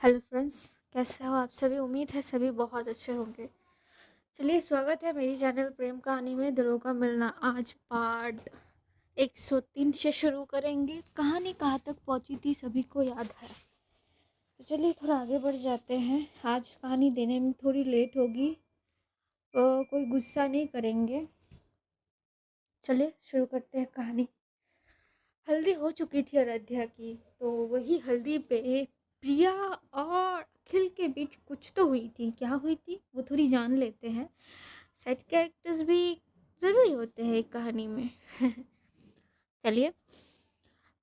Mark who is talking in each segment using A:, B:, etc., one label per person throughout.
A: Hello friends, कैसे हो आप सभी? उम्मीद है सभी बहुत अच्छे होंगे। चलिए, स्वागत है मेरी चैनल प्रेम कहानी में दिलों का मिलना। आज पार्ट 103 से शुरू करेंगे। कहानी कहाँ तक पहुँची थी सभी को याद है? तो चलिए थोड़ा आगे बढ़ जाते हैं। आज कहानी देने में थोड़ी लेट होगी, कोई गुस्सा नहीं करेंगे। चलिए शुरू करते हैं कहानी। हल्दी हो चुकी थी अयोध्या की, तो वही हल्दी पे प्रिया और अखिल के बीच कुछ तो हुई थी। क्या हुई थी वो थोड़ी जान लेते हैं। साइड कैरेक्टर्स भी ज़रूरी होते हैं एक कहानी में। चलिए।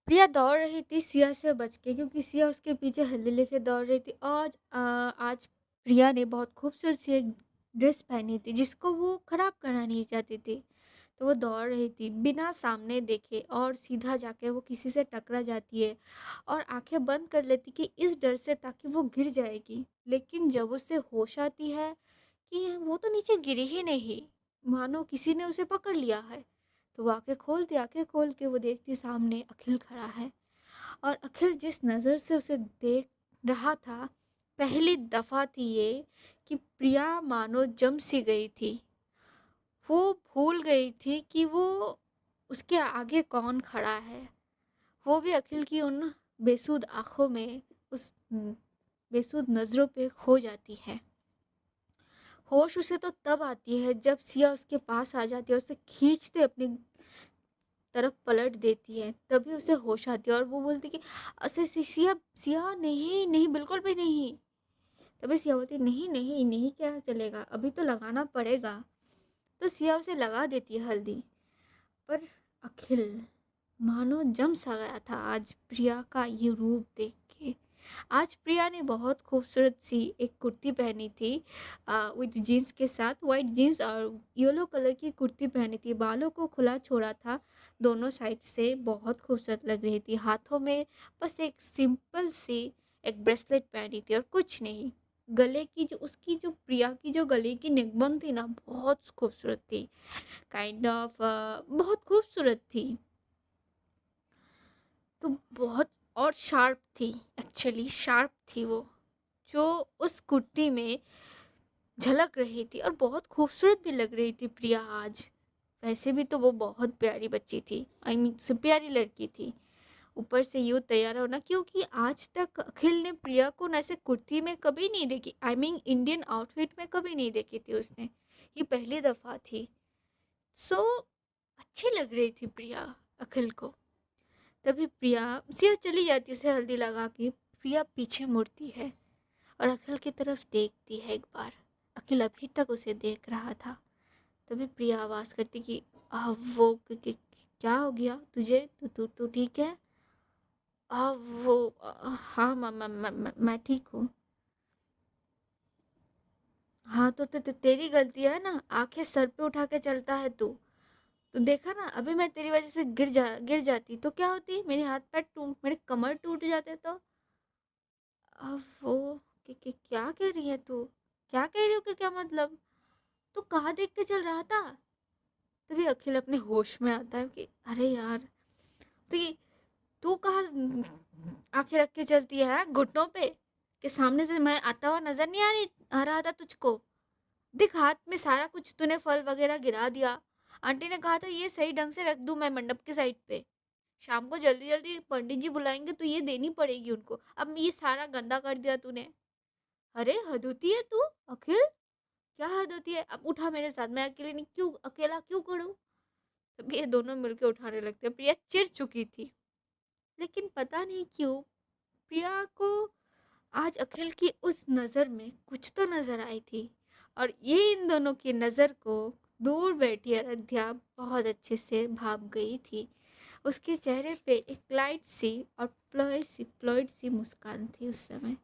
A: प्रिया दौड़ रही थी सिया से बच के, क्योंकि सिया उसके पीछे हल्दी लेके दौड़ रही थी। आज प्रिया ने बहुत खूबसूरत सी एक ड्रेस पहनी थी जिसको वो खराब करना नहीं चाहती थी। तो वो दौड़ रही थी बिना सामने देखे, और सीधा जाके वो किसी से टकरा जाती है और आंखें बंद कर लेती कि इस डर से ताकि वो गिर जाएगी। लेकिन जब उसे होश आती है कि वो तो नीचे गिरी ही नहीं, मानो किसी ने उसे पकड़ लिया है, तो वो आंखें खोल के वो देखती सामने अखिल खड़ा है। और अखिल जिस नज़र से उसे देख रहा था, पहली दफ़ा थी ये कि प्रिया मानो जम सी गई थी। वो भूल गई थी कि वो उसके आगे कौन खड़ा है। वो भी अखिल की उन बेसुध आँखों में, उस बेसुध नज़रों पे खो जाती है। होश उसे तो तब आती है जब सिया उसके पास आ जाती है और उसे खींचते अपनी तरफ पलट देती है। तभी उसे होश आती है और वो बोलती कि असे सिया सिया नहीं नहीं, बिल्कुल भी नहीं। तभी सिया बोलती नहीं नहीं नहीं, क्या चलेगा, अभी तो लगाना पड़ेगा। तो सिया उसे लगा देती है हल्दी। पर अखिल मानो जम सा गया था आज प्रिया का ये रूप देख के। आज प्रिया ने बहुत खूबसूरत सी एक कुर्ती पहनी थी, विद जीन्स के साथ। वाइट जीन्स और येलो कलर की कुर्ती पहनी थी। बालों को खुला छोड़ा था दोनों साइड से, बहुत खूबसूरत लग रही थी। हाथों में बस एक सिंपल सी एक ब्रेसलेट पहनी थी और कुछ नहीं। गले की जो उसकी जो प्रिया की जो गले की नेकबंद थी ना, बहुत खूबसूरत थी। काइंड ऑफ बहुत खूबसूरत थी। तो बहुत और शार्प थी, एक्चुअली शार्प थी वो, जो उस कुर्ती में झलक रही थी और बहुत खूबसूरत भी लग रही थी प्रिया आज। वैसे भी तो वो बहुत प्यारी बच्ची थी, आई मीन से प्यारी लड़की थी। ऊपर से यूँ तैयार होना, क्योंकि आज तक अखिल ने प्रिया को ऐसे कुर्ती में कभी नहीं देखी। आई मीन इंडियन आउटफिट में कभी नहीं देखी थी उसने, ये पहली दफ़ा थी। सो अच्छी लग रही थी प्रिया अखिल को। तभी प्रिया सिया चली जाती उसे हल्दी लगा के। प्रिया पीछे मुड़ती है और अखिल की तरफ देखती है एक बार। अखिल अभी तक उसे देख रहा था। तभी प्रिया आवाज़ करती कि वो क्या हो गया तुझे? तू तू तू ठीक है? वो हाँ, मैं ठीक हूँ। हाँ, तो तेरी गलती है ना, आंखें सर पे उठा के चलता है तू। तो देखा ना, अभी मैं तेरी वजह से गिर जाती तो क्या होती? मेरे हाथ पैर टूट, मेरे कमर टूट जाते तो। अब वो क्या कह रही है तू? क्या कह रही हो कि क्या मतलब? तू कहाँ देख के चल रहा था? तभी अखिल अपने होश में आता है कि अरे यार, तो ये तू कहाँ आंखें रख के चलती है घुटनों पे? कि सामने से मैं आता हुआ नजर नहीं आ रहा था तुझको? देख, हाथ में सारा कुछ तूने फल वगैरह गिरा दिया। आंटी ने कहा था ये सही ढंग से रख दूं मैं मंडप के साइड पे। शाम को जल्दी जल्दी पंडित जी बुलाएंगे तो ये देनी पड़ेगी उनको। अब ये सारा गंदा कर दिया तूने। अरे हद होती है तू अखिल, क्या हद होती है? अब उठा मेरे साथ, मैं अकेले नहीं, क्यों अकेला क्यों करूं? तब ये दोनों मिलके उठाने लगते हैं। प्रिया चिढ़ चुकी थी, लेकिन पता नहीं क्यों प्रिया को आज अखिल की उस नज़र में कुछ तो नज़र आई थी। और ये इन दोनों की नज़र को दूर बैठी अयोध्या बहुत अच्छे से भाप गई थी। उसके चेहरे पे एक लाइट सी और प्लॉइड सी मुस्कान थी उस समय।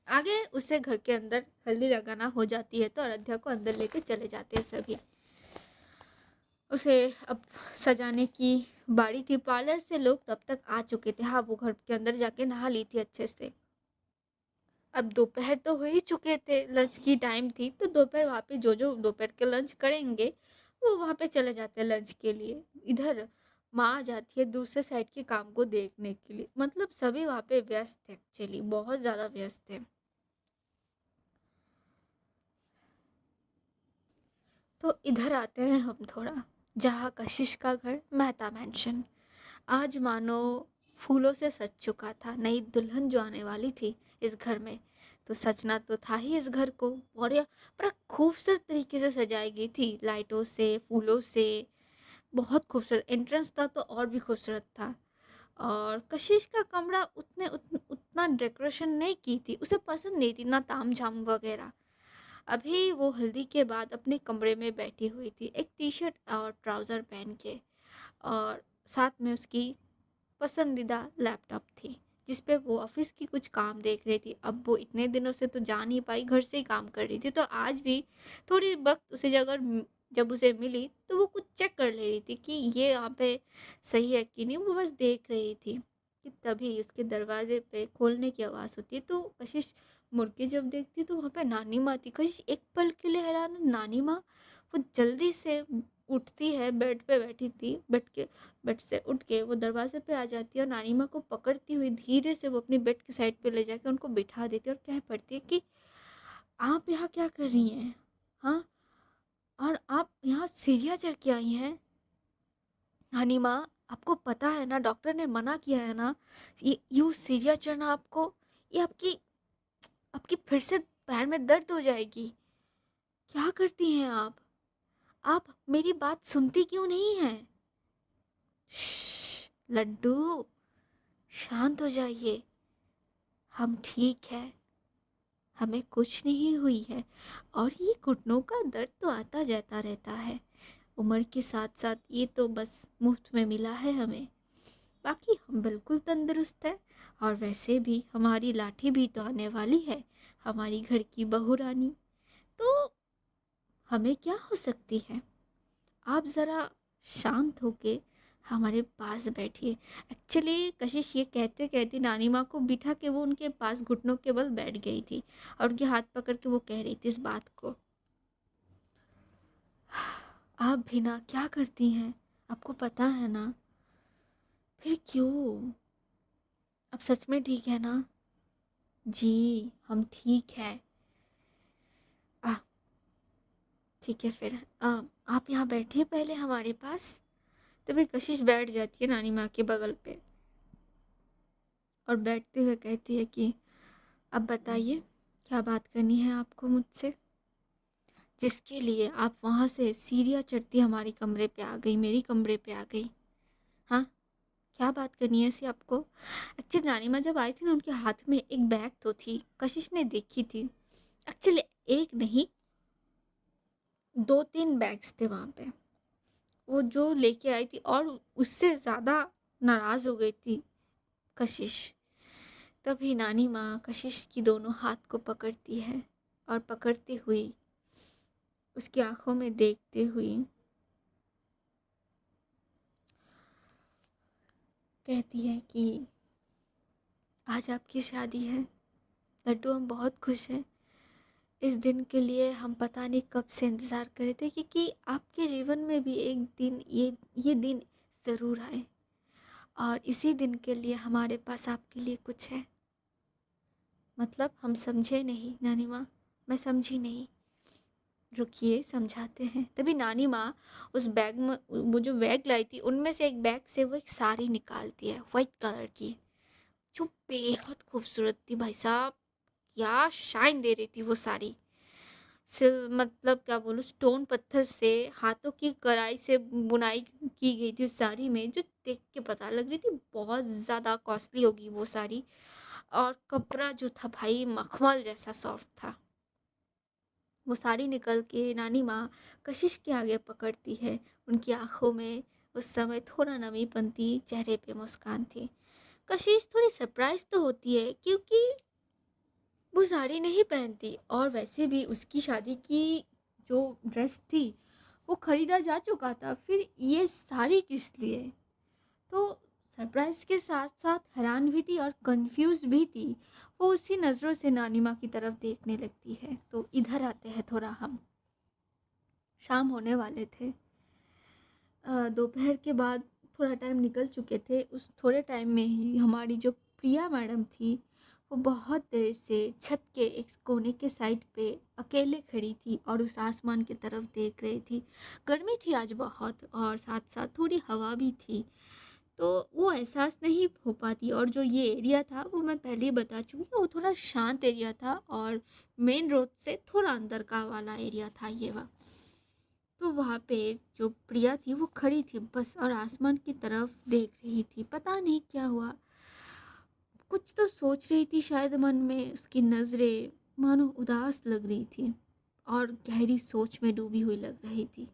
A: आगे उसे घर के अंदर हल्दी लगाना हो जाती है तो अयोध्या को अंदर लेके चले जाते हैं सभी। उसे अब सजाने की बारी थी। पार्लर से लोग तब तक आ चुके थे। हाँ, वो घर के अंदर जाके नहा ली थी अच्छे से। अब दोपहर तो हो ही चुके थे, लंच की टाइम थी, तो दोपहर वहाँ पे जो जो दोपहर के लंच करेंगे वो वहाँ पे चले जाते हैं लंच के लिए। इधर माँ आ जाती है दूसरे साइड के काम को देखने के लिए। मतलब सभी वहाँ पे व्यस्त थे, एक्चुअली बहुत ज़्यादा व्यस्त थे। तो इधर आते हैं हम थोड़ा, जहाँ कशिश का घर, मेहता मैंशन। आज मानो फूलों से सज चुका था। नई दुल्हन जो आने वाली थी इस घर में, तो सजना तो था ही इस घर को। और यह बड़ा खूबसूरत तरीके से सजाई गई थी, लाइटों से, फूलों से। बहुत खूबसूरत एंट्रेंस था तो और भी खूबसूरत था। और कशिश का कमरा उतना डेकोरेशन नहीं की थी, उसे पसंद नहीं थी ना ताम झाम वगैरह। अभी वो हल्दी के बाद अपने कमरे में बैठी हुई थी, एक टी शर्ट और ट्राउज़र पहन के। और साथ में उसकी पसंदीदा लैपटॉप थी, जिस पे वो ऑफिस की कुछ काम देख रही थी। अब वो इतने दिनों से तो जा नहीं पाई, घर से ही काम कर रही थी, तो आज भी थोड़ी वक्त उसे जब उसे मिली तो वो कुछ चेक कर ले रही थी कि ये यहाँ पे सही है कि नहीं। वो बस देख रही थी कि तभी उसके दरवाजे पे खोलने की आवाज़ होती है। तो कशिश मुड़ के जब देखती तो वहाँ पे नानी माँ थी। कशिश एक पल के लिए हैरान, नानी माँ। वो जल्दी से उठती है, बेड पे बैठी थी, बेड से उठ के वो दरवाजे पे आ जाती है और नानी माँ को पकड़ती हुई धीरे से वो अपनी बेड की साइड पे ले जाके उनको बिठा देती है और कह पड़ती है कि आप यहाँ क्या कर रही हैं? हाँ, और आप यहाँ सीढ़ियाँ चढ़ के आई हैं? नानी माँ, आपको पता है ना, डॉक्टर ने मना किया है ना, ये यूँ सीढ़ियाँ चढ़ना आपको, ये आपकी आपकी फिर से पैर में दर्द हो जाएगी। क्या करती हैं आप? आप मेरी बात सुनती क्यों नहीं हैं? लड्डू, शांत हो जाइए। हम ठीक है, हमें कुछ नहीं हुई है। और ये घुटनों का दर्द तो आता जाता रहता है, उम्र के साथ साथ ये तो बस मुफ्त में मिला है हमें। बाकी हम बिल्कुल तंदुरुस्त है। और वैसे भी हमारी लाठी भी तो आने वाली है, हमारी घर की बहू रानी। तो हमें क्या हो सकती है? आप ज़रा शांत होके हमारे पास बैठिए। एक्चुअली कशिश ये कहते कहते नानी माँ को बिठा के वो उनके पास घुटनों के बल बैठ गई थी और उनके हाथ पकड़ के वो कह रही थी इस बात को। आप भी ना क्या करती हैं, आपको पता है ना? फिर क्यों? अब सच में ठीक है ना? जी, हम ठीक है। आ ठीक है फिर, आप यहाँ बैठिए पहले हमारे पास। तभी कशिश बैठ जाती है नानी माँ के बगल पे और बैठते हुए कहती है कि अब बताइए, क्या बात करनी है आपको मुझसे, जिसके लिए आप वहाँ से सीढ़ियाँ चढ़ती हमारी कमरे पे आ गई, मेरी कमरे पे आ गई। हाँ, क्या बात करनी है ऐसी आपको? एक्चुअली नानी माँ जब आई थी ना, उनके हाथ में एक बैग तो थी, कशिश ने देखी थी। एक्चुअली एक नहीं, 2-3 बैग्स थे वहाँ पे, वो जो लेके आई थी। और उससे ज़्यादा नाराज़ हो गई थी कशिश। तभी नानी माँ कशिश की दोनों हाथ को पकड़ती है और पकड़ती हुई उसकी आंखों में देखते हुए कहती है कि आज आपकी शादी है लड्डू, हम बहुत खुश हैं। इस दिन के लिए हम पता नहीं कब से इंतज़ार कर रहे थे, क्योंकि आपके जीवन में भी एक दिन ये दिन ज़रूर आए। और इसी दिन के लिए हमारे पास आपके लिए कुछ है। मतलब हम समझे नहीं नानी माँ, मैं समझी नहीं। रुकिए समझाते हैं। तभी नानी माँ उस बैग में, वो जो बैग लाई थी उनमें से एक बैग से वो एक साड़ी निकालती है वाइट कलर की, जो बेहद खूबसूरत थी भाई साहब। क्या शाइन दे रही थी वो साड़ी। सिल मतलब क्या बोलूँ, स्टोन पत्थर से हाथों की कढ़ाई से बुनाई की गई थी उस साड़ी में, जो देख के पता लग रही थी बहुत ज़्यादा कॉस्टली होगी वो साड़ी। और कपड़ा जो था भाई मखमल जैसा सॉफ्ट था। वो साड़ी निकल के नानी माँ कशिश के आगे पकड़ती है। उनकी आंखों में उस समय थोड़ा नमीपन थी, चेहरे पे मुस्कान थी। कशिश थोड़ी सरप्राइज तो होती है, क्योंकि वो साड़ी नहीं पहनती और वैसे भी उसकी शादी की जो ड्रेस थी वो खरीदा जा चुका था, फिर ये साड़ी किस लिए? तो सरप्राइज के साथ साथ हैरान भी थी और कंफ्यूज भी थी। वो उसी नज़रों से नानी माँ की तरफ देखने लगती है। तो इधर आते हैं थोड़ा हम, शाम होने वाले थे। दोपहर के बाद थोड़ा टाइम निकल चुके थे। उस थोड़े टाइम में ही हमारी जो प्रिया मैडम थी, वो बहुत देर से छत के एक कोने के साइड पे अकेले खड़ी थी और उस आसमान की तरफ देख रही थी। गर्मी थी आज बहुत और साथ-साथ थोड़ी हवा भी थी। तो वो एहसास नहीं हो पाती, और जो ये एरिया था वो मैं पहले ही बता चुकी हूँ, वो थोड़ा शांत एरिया था और मेन रोड से थोड़ा अंदर का वाला एरिया था ये वाला। तो वहाँ पे जो प्रिया थी वो खड़ी थी बस और आसमान की तरफ देख रही थी। पता नहीं क्या हुआ, कुछ तो सोच रही थी शायद मन में। उसकी नज़रें मानो उदास लग रही थी और गहरी सोच में डूबी हुई लग रही थी।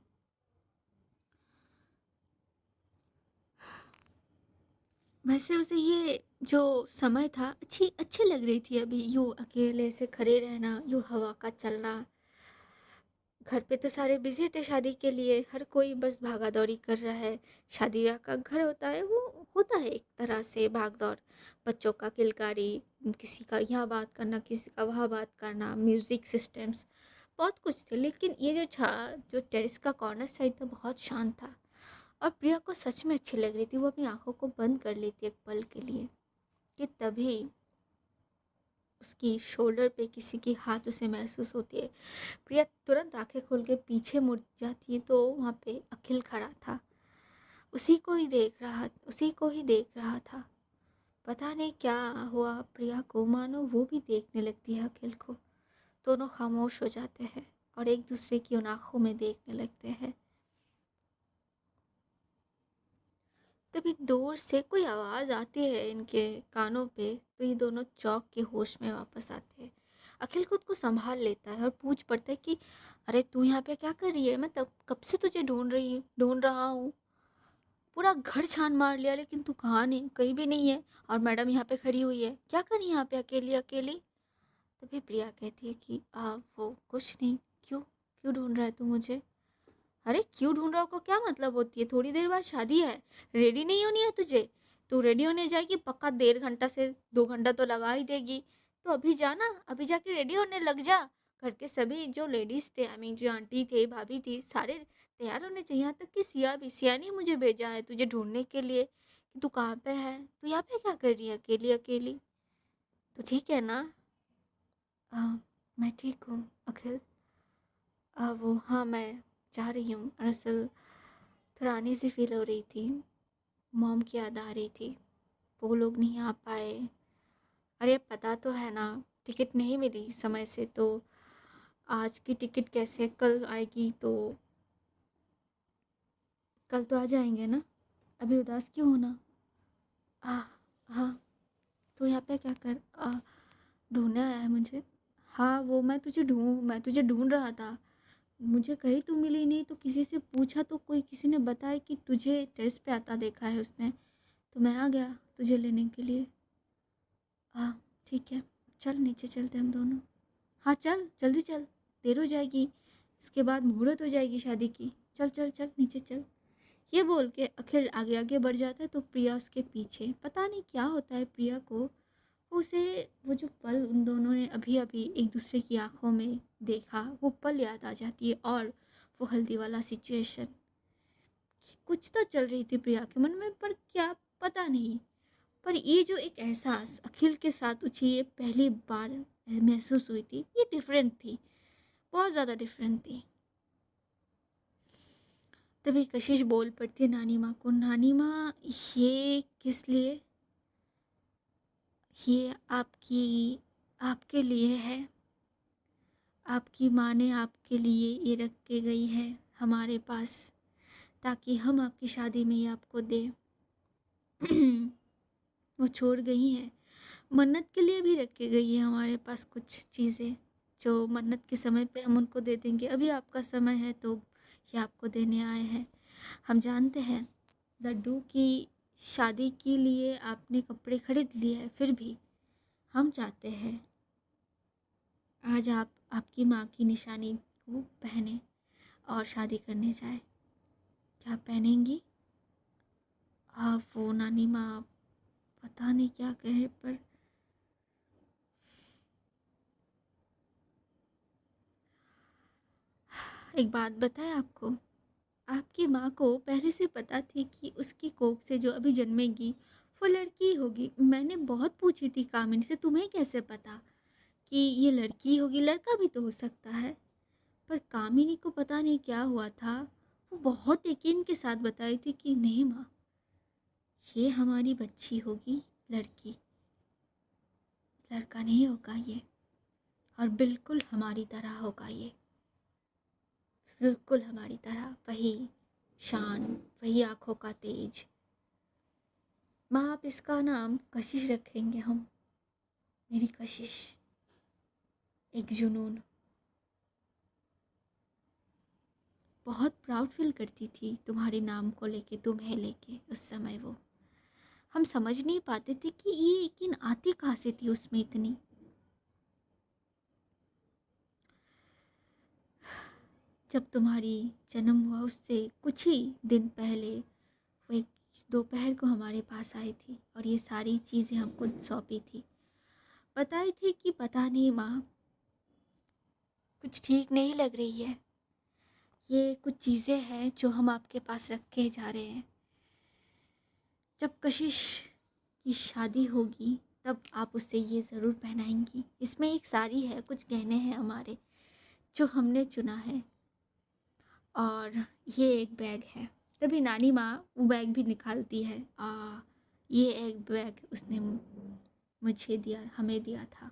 A: वैसे उसे ये जो समय था अच्छी लग रही थी। अभी यूँ अकेले से खड़े रहना, यूँ हवा का चलना। घर पे तो सारे बिज़ी थे शादी के लिए, हर कोई बस भागा-दौड़ी कर रहा है। शादी-ब्याह का घर होता है, वो होता है एक तरह से भाग-दौड़। बच्चों का किलकारी, किसी का यहाँ बात करना, किसी का वहाँ बात करना, म्यूज़िक सिस्टम्स, बहुत कुछ थे। लेकिन ये जो टेरेस का कॉर्नर साइड था, बहुत शांत था और प्रिया को सच में अच्छी लग रही थी। वो अपनी आँखों को बंद कर लेती एक पल के लिए कि तभी उसकी शोल्डर पे किसी की हाथ उसे महसूस होती है। प्रिया तुरंत आंखें खोल के पीछे मुड़ जाती है तो वहाँ पे अखिल खड़ा था। उसी को ही देख रहा था। पता नहीं क्या हुआ प्रिया को, मानो वो भी देखने लगती है अखिल को। दोनों खामोश हो जाते हैं और एक दूसरे की उन आंखों में देखने लगते हैं। तभी दूर से कोई आवाज़ आती है इनके कानों पे, तो ये दोनों चौंक के होश में वापस आते हैं। अखिल खुद को संभाल लेता है और पूछ पड़ता है कि अरे तू यहाँ पे क्या कर रही है? मैं तब कब से तुझे ढूंढ रहा हूँ। पूरा घर छान मार लिया लेकिन तू कहाँ नहीं, कहीं भी नहीं है। और मैडम यहाँ पे खड़ी हुई है, क्या करी यहाँ पे अकेली अकेली? तभी प्रिया कहती है कि वो कुछ नहीं। क्यों क्यों ढूंढ रहा है तू मुझे? अरे क्यों ढूंढ रहा हो का क्या मतलब होती है? थोड़ी देर बाद शादी है, रेडी नहीं होनी है तुझे? तू रेडी होने जाएगी पक्का 1.5 घंटा से 2 घंटा तो लगा ही देगी। तो अभी जाना, अभी जाके रेडी होने लग जा। घर के सभी जो लेडीज थे, आई मीन जो आंटी थे, भाभी थी, सारे तैयार होने चाहिए। यहाँ तक कि सिया ने मुझे भेजा है तुझे ढूंढने के लिए कि तू कहाँ पे है, तू यहाँ पे क्या कर रही है अकेली अकेली? तो ठीक है ना? मैं ठीक हूँ अखिल। वो हाँ, मैं जा रही हूँ। दरअसल थोड़ा अनईज़ी फ़ील हो रही थी। मॉम की याद आ रही थी। वो लोग नहीं आ पाए। अरे पता तो है ना, टिकट नहीं मिली समय से, तो आज की टिकट कैसे कल आएगी? तो कल तो आ जाएँगे ना? अभी उदास क्यों होना? आह! हाँ, तू यहाँ पे क्या ढूँढने आया है मुझे? हाँ, वो मैं तुझे ढूँढ रहा था। मुझे कहीं तू मिली नहीं तो किसी से पूछा तो कोई किसी ने बताया कि तुझे टेरेस पे आता देखा है उसने। तो मैं आ गया तुझे लेने के लिए। हाँ, ठीक है, चल नीचे चलते हैं हम दोनों। हाँ चल, जल्दी चल, देर हो जाएगी। इसके बाद मुहूर्त हो जाएगी शादी की। चल चल चल नीचे चल। ये बोल के अखिल आगे आगे बढ़ जाता है तो प्रिया उसके पीछे। पता नहीं क्या होता है प्रिया को, उसे वो जो पल उन दोनों ने अभी अभी एक दूसरे की आंखों में देखा, वो पल याद आ जाती है और वो हल्दी वाला सिचुएशन। कुछ तो चल रही थी प्रिया के मन में, पर क्या पता नहीं। पर ये जो एक एहसास अखिल के साथ उसे ये पहली बार महसूस हुई थी, ये डिफरेंट थी, बहुत ज़्यादा डिफरेंट थी। तभी कशिश बोल पड़ती है नानी माँ को, नानी माँ ये किस लिए? ये आपके लिए है। आपकी माँ ने आपके लिए ये रख के गई है हमारे पास, ताकि हम आपकी शादी में ये आपको दें। वो छोड़ गई हैं। मन्नत के लिए भी रख के गई है हमारे पास कुछ चीज़ें, जो मन्नत के समय पे हम उनको दे देंगे। अभी आपका समय है तो ये आपको देने आए हैं। हम जानते हैं लड्डू की शादी के लिए आपने कपड़े खरीद लिए हैं, फिर भी हम चाहते हैं आज आप आपकी माँ की निशानी को पहने और शादी करने जाए। क्या आप पहनेंगी? वो नानी माँ पता नहीं क्या कहे, पर एक बात बताएं आपको, आपकी माँ को पहले से पता थी कि उसकी कोख से जो अभी जन्मेगी वो लड़की होगी? मैंने बहुत पूछी थी कामिनी से, तुम्हें कैसे पता कि ये लड़की होगी, लड़का भी तो हो सकता है। पर कामिनी को पता नहीं क्या हुआ था, वो बहुत यकीन के साथ बताई थी कि नहीं माँ, ये हमारी बच्ची होगी, लड़की, लड़का नहीं होगा ये। और बिल्कुल हमारी तरह होगा ये, बिल्कुल हमारी तरह, वही शान, वही आंखों का तेज। माँ आप इसका नाम कशिश रखेंगे हम, मेरी कशिश, एक जुनून। बहुत प्राउड फील करती थी तुम्हारे नाम को लेके, तुम्हें लेके। उस समय वो हम समझ नहीं पाते थे कि ये यकीन आती कहाँ से थी उसमें इतनी। जब तुम्हारी जन्म हुआ उससे कुछ ही दिन पहले वो एक दोपहर को हमारे पास आई थी और ये सारी चीज़ें हमको सौंपी थी। बताई थी कि पता नहीं माँ, कुछ ठीक नहीं लग रही है, ये कुछ चीज़ें हैं जो हम आपके पास रख के जा रहे हैं। जब कशिश की शादी होगी तब आप उसे ये ज़रूर पहनाएंगी। इसमें एक साड़ी है, कुछ गहने हैं हमारे जो हमने चुना है, और ये एक बैग है। तभी नानी माँ वो बैग भी निकालती है। ये एक बैग उसने मुझे दिया, हमें दिया था।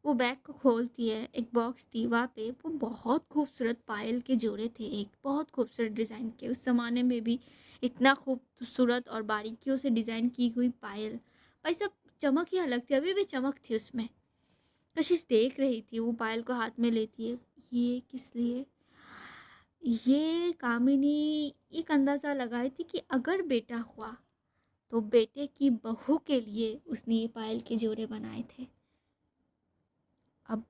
A: वो बैग को खोलती है, एक बॉक्स थी वहाँ पे, वो बहुत खूबसूरत पायल के जोड़े थे, एक बहुत खूबसूरत डिज़ाइन के। उस ज़माने में भी इतना खूबसूरत और बारीकियों से डिज़ाइन की हुई पायल, भाई सब चमक ही अलग थी, अभी भी चमक थी उसमें। कशिश देख रही थी, वो पायल को हाथ में लेती है। ये किस लिए? ये कामिनी एक अंदाज़ा लगाई थी कि अगर बेटा हुआ तो बेटे की बहू के लिए उसने ये पायल के जोड़े बनाए थे। अब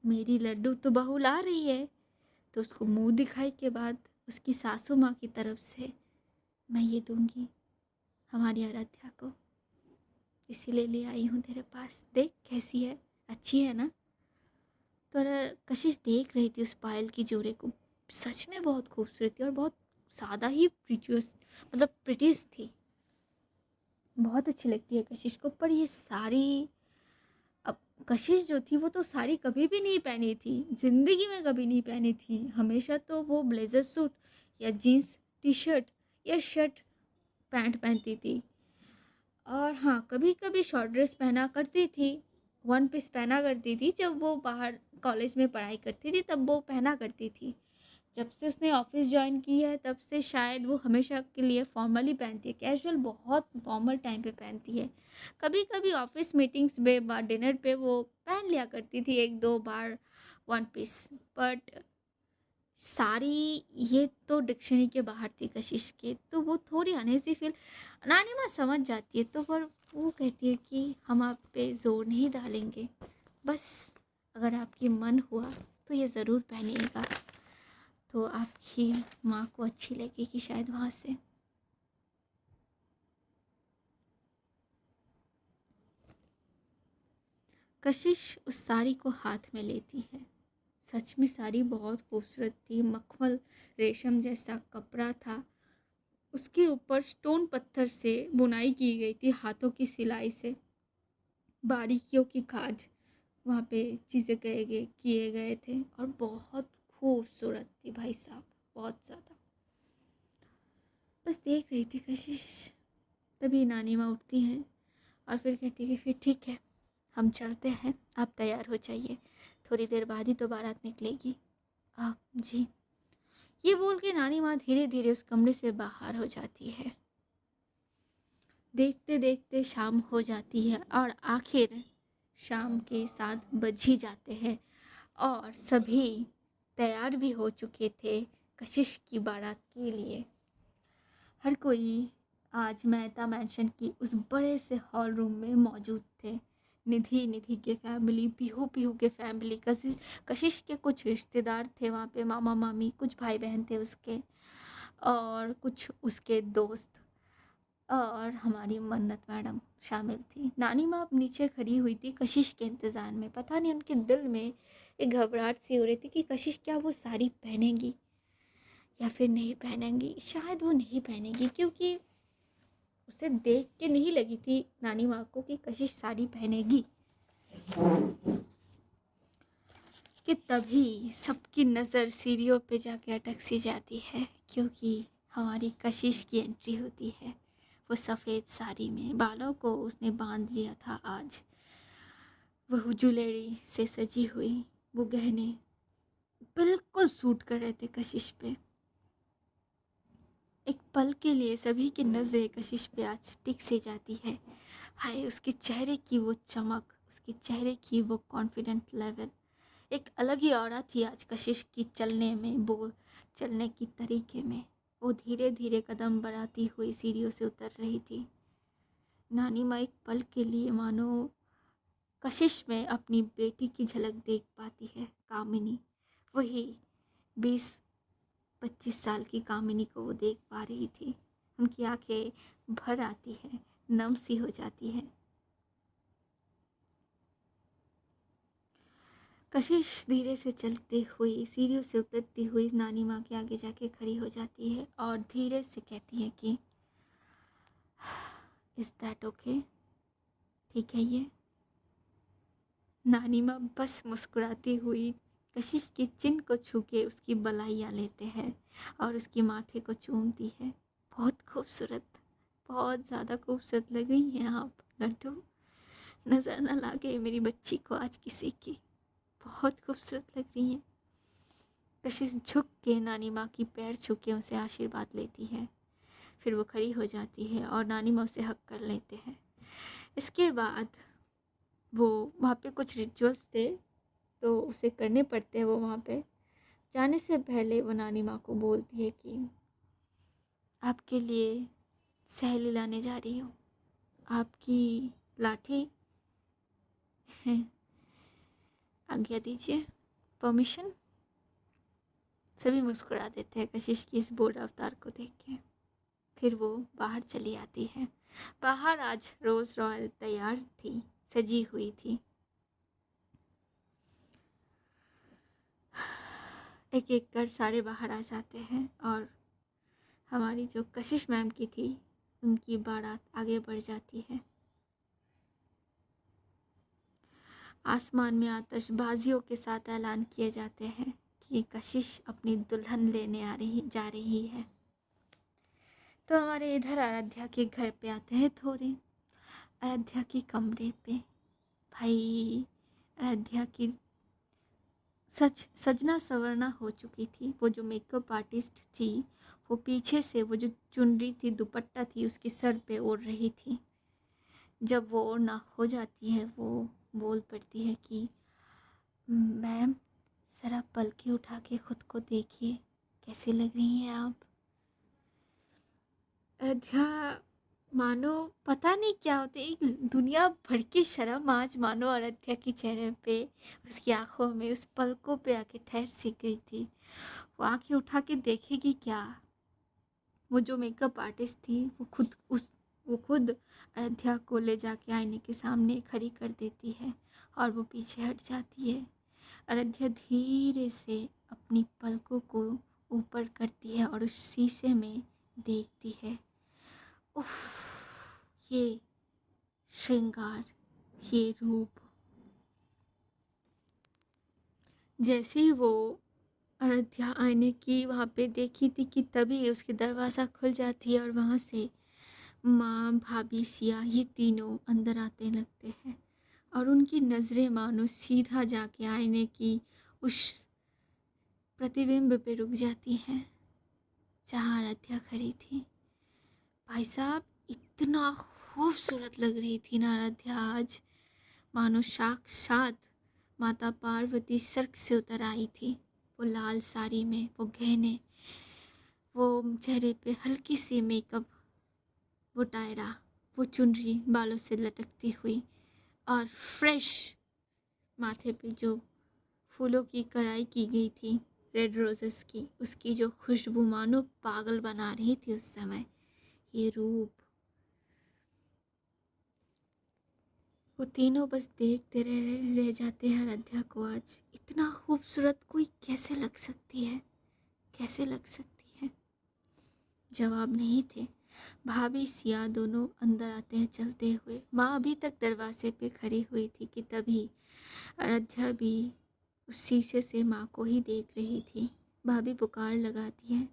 A: मेरी लड्डू तो बहू ला रही है, तो उसको मुंह दिखाई के बाद उसकी सासू माँ की तरफ से मैं ये दूंगी हमारी आराध्या को, इसीलिए ले आई हूँ तेरे पास, देख कैसी है, अच्छी है ना? तो कशिश देख रही थी उस पायल की जोड़े को, सच में बहुत खूबसूरत थी और बहुत सादा ही प्रिचियस, मतलब प्रिटिस थी, बहुत अच्छी लगती है कशिश को। पर ये सारी, अब कशिश जो थी वो तो साड़ी कभी भी नहीं पहनी थी, ज़िंदगी में कभी नहीं पहनी थी। हमेशा तो वो ब्लेज़र सूट या जीन्स टी शर्ट या शर्ट पैंट पहनती थी। और हाँ, कभी कभी शॉर्ट ड्रेस पहना करती थी, वन पीस पहना करती थी। जब वो बाहर कॉलेज में पढ़ाई करती थी तब वो पहना करती थी। जब से उसने ऑफिस ज्वाइन की है तब से शायद वो हमेशा के लिए फॉर्मल ही पहनती है, कैजुअल बहुत नॉर्मल टाइम पे पहनती है। कभी कभी ऑफिस मीटिंग्स में बार डिनर पे वो पहन लिया करती थी एक दो बार वन पीस। बट सारी ये तो डिक्शनरी के बाहर थी कशिश के, तो वो थोड़ी अनईजी फील नानी माँ समझ जाती है। तो पर वो कहती है कि हम आप पे जोर नहीं डालेंगे, बस अगर आपकी मन हुआ तो ये ज़रूर पहनिएगा, तो आपकी माँ को अच्छी लगेगी शायद वहाँ से। कशिश उस साड़ी को हाथ में लेती है। सच में साड़ी बहुत खूबसूरत थी, मखमल रेशम जैसा कपड़ा था, उसके ऊपर स्टोन पत्थर से बुनाई की गई थी, हाथों की सिलाई से बारीकियों की काज वहाँ पे चीज़ें किए गए थे, और बहुत खूबसूरत थी भाई साहब, बहुत ज़्यादा। बस देख रही थी कशिश। तभी नानी माँ उठती हैं और फिर कहती है कि फिर ठीक है, हम चलते हैं, आप तैयार हो जाइए, थोड़ी देर बाद ही तो बारात निकलेगी। जी। ये बोल के नानी माँ धीरे धीरे उस कमरे से बाहर हो जाती है। देखते देखते शाम हो जाती है और आखिर शाम के 7 बज ही जाते हैं और सभी तैयार भी हो चुके थे कशिश की बारात के लिए। हर कोई आज मेहता मैंशन की उस बड़े से हॉल रूम में मौजूद थे। निधि के फैमिली, पीहू के फैमिली, कशिश के कुछ रिश्तेदार थे वहाँ पे, मामा मामी, कुछ भाई बहन थे उसके, और कुछ उसके दोस्त, और हमारी मन्नत मैडम शामिल थी। नानी माँ अब नीचे खड़ी हुई थी कशिश के इंतज़ार में। पता नहीं उनके दिल में एक घबराहट सी हो रही थी कि कशिश क्या वो साड़ी पहनेगी, या फिर नहीं पहनेंगी। शायद वो नहीं पहनेगी, क्योंकि उसे देख के नहीं लगी थी नानी माँ को कि कशिश साड़ी पहनेगी। कि तभी सबकी नज़र सीढ़ियों पे जाके अटक सी जाती है, क्योंकि हमारी कशिश की एंट्री होती है। वो सफ़ेद साड़ी में, बालों को उसने बांध लिया था आज, वह ज्वेलरी से सजी हुई, वो गहने बिल्कुल सूट कर रहे थे कशिश पे। एक पल के लिए सभी की नज़रें कशिश पे आज टिक सी जाती है। हाय, उसके चेहरे की वो चमक, उसके चेहरे की वो कॉन्फिडेंट लेवल, एक अलग ही ऑरा थी आज कशिश की चलने में, बोल चलने की तरीके में। वो धीरे धीरे कदम बढ़ाती हुई सीढ़ियों से उतर रही थी। नानी माँ एक पल के लिए मानो कशिश में अपनी बेटी की झलक देख पाती है। कामिनी, वही 20-25 साल की कामिनी को वो देख पा रही थी। उनकी आंखें भर आती है, नम सी हो जाती है। कशिश धीरे से चलती हुई, सीढ़ियों से उतरती हुई नानी माँ के आगे जाके खड़ी हो जाती है और धीरे से कहती है कि इज़ दैट ओके? ठीक है ये? नानी माँ बस मुस्कुराती हुई कशिश के चिन्ह को छू के उसकी बलाइयाँ लेते हैं और उसके माथे को चूमती है। बहुत खूबसूरत, बहुत ज़्यादा खूबसूरत लग रही हैं आप लड्डू। नज़र न लगे मेरी बच्ची को आज किसी की, बहुत खूबसूरत लग रही हैं। कशिश झुक के नानी माँ की पैर छू के उनसे आशीर्वाद लेती है। फिर वो खड़ी हो जाती है और नानी माँ उसे हक कर लेते हैं। इसके बाद वो वहाँ पे कुछ रिचुअल्स थे, तो उसे करने पड़ते हैं। वो वहाँ पे जाने से पहले वो नानी माँ को बोलती है कि आपके लिए सहेली लाने जा रही हूँ, आपकी लाठी है, आज्ञा दीजिए, परमिशन। सभी मुस्कुरा देते हैं कशिश की इस बोल्ड अवतार को देख के। फिर वो बाहर चली आती है। बाहर आज रोज रॉयल तैयार थी, सजी हुई थी। एक एक कर सारे बाहर आ जाते हैं और हमारी जो कशिश मैम की थी, उनकी बारात आगे बढ़ जाती है। आसमान में आतिशबाजियों के साथ ऐलान किए जाते हैं कि कशिश अपनी दुल्हन लेने जा रही है। तो हमारे इधर आराध्या के घर पे आते हैं थोड़े। आराध्या के कमरे पे भाई, आराध्या की सजना सवरना हो चुकी थी। वो जो मेकअप आर्टिस्ट थी, वो पीछे से वो जो चुनरी थी, दुपट्टा थी, उसकी सर पे ओढ़ रही थी। जब वो ओढ़ना हो जाती है, वो बोल पड़ती है कि मैम, ज़रा पलके उठा के खुद को देखिए, कैसे लग रही हैं आप। आराध्या मानो पता नहीं क्या होते, एक दुनिया भर की शर्म आज मानो आराध्या के चेहरे पे, उसकी आंखों में, उस पलकों पे आके ठहर सी गई थी। वो आंखें उठा के देखेगी क्या। वो जो मेकअप आर्टिस्ट थी, वो खुद आराध्या को ले जाके आईने के सामने खड़ी कर देती है और वो पीछे हट जाती है। आराध्या धीरे से अपनी पलकों को ऊपर करती है और उस शीशे में देखती है। उफ, ये श्रृंगार, ये रूप। जैसे ही वो आराध्या आईने की वहाँ पे देखी थी कि तभी उसकी दरवाज़ा खुल जाती है और वहाँ से माँ, भाभी, सिया, ये तीनों अंदर आते लगते हैं और उनकी नज़रें मानो सीधा जाके आईने की उस प्रतिबिंब पे रुक जाती हैं जहाँ आराध्या खड़ी थी। भाई साहब, इतना खूबसूरत लग रही थी ना आराध्या आज, मानो साक्षात माता पार्वती स्वर्ग से उतर आई थी। वो लाल साड़ी में, वो गहने, वो चेहरे पे हल्की सी मेकअप, वो टायरा, वो चुनरी बालों से लटकती हुई और फ्रेश माथे पे जो फूलों की कढ़ाई की गई थी रेड रोजेस की, उसकी जो खुशबू मानो पागल बना रही थी उस समय। ये रूप, वो तीनों बस देखते रह जाते हैं आराध्या को। आज इतना खूबसूरत कोई कैसे लग सकती है, कैसे लग सकती जवाब नहीं थे। भाभी सिया दोनों अंदर आते हैं चलते हुए। माँ अभी तक दरवाजे पे खड़ी हुई थी कि तभी आराध्या भी उस शीशे से माँ को ही देख रही थी। भाभी पुकार लगाती है,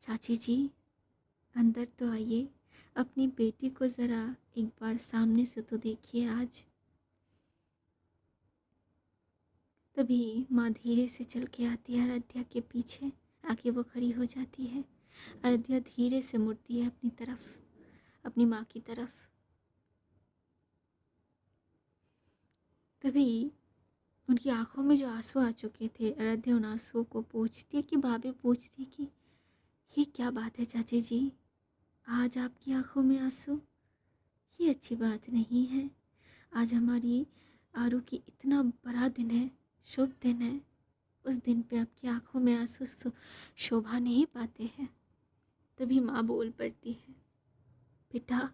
A: चाची जी अंदर तो आइए, अपनी बेटी को ज़रा एक बार सामने से तो देखिए आज। तभी माँ धीरे से चल के आती है आराध्या के पीछे, आके वो खड़ी हो जाती है। आराध्या धीरे से मुड़ती है अपनी तरफ, अपनी माँ की तरफ। तभी उनकी आंखों में जो आंसू आ चुके थे, आराध्या उन आंसुओं को पूछती है कि भाभी पूछती कि ये क्या बात है चाची जी, आज आपकी आंखों में आंसू? ये अच्छी बात नहीं है। आज हमारी आरू की इतना बड़ा दिन है, शुभ दिन है। उस दिन पे आपकी आंखों में आंसू शोभा नहीं पाते हैं। तभी माँ बोल पड़ती है, बेटा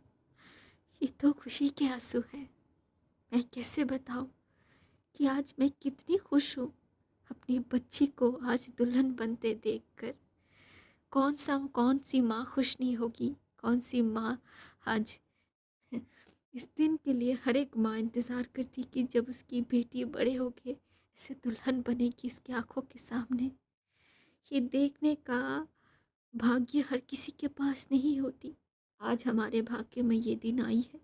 A: ये तो खुशी के आंसू हैं। मैं कैसे बताऊँ कि आज मैं कितनी खुश हूँ अपनी बच्ची को आज दुल्हन बनते देखकर। कौन सी माँ खुश नहीं होगी? कौन सी माँ आज इस दिन के लिए, हर एक माँ इंतज़ार करती कि जब उसकी बेटी बड़े होके ऐसे दुल्हन बनेगी उसकी आंखों के सामने। ये देखने का भाग्य हर किसी के पास नहीं होती। आज हमारे भाग्य में ये दिन आई है।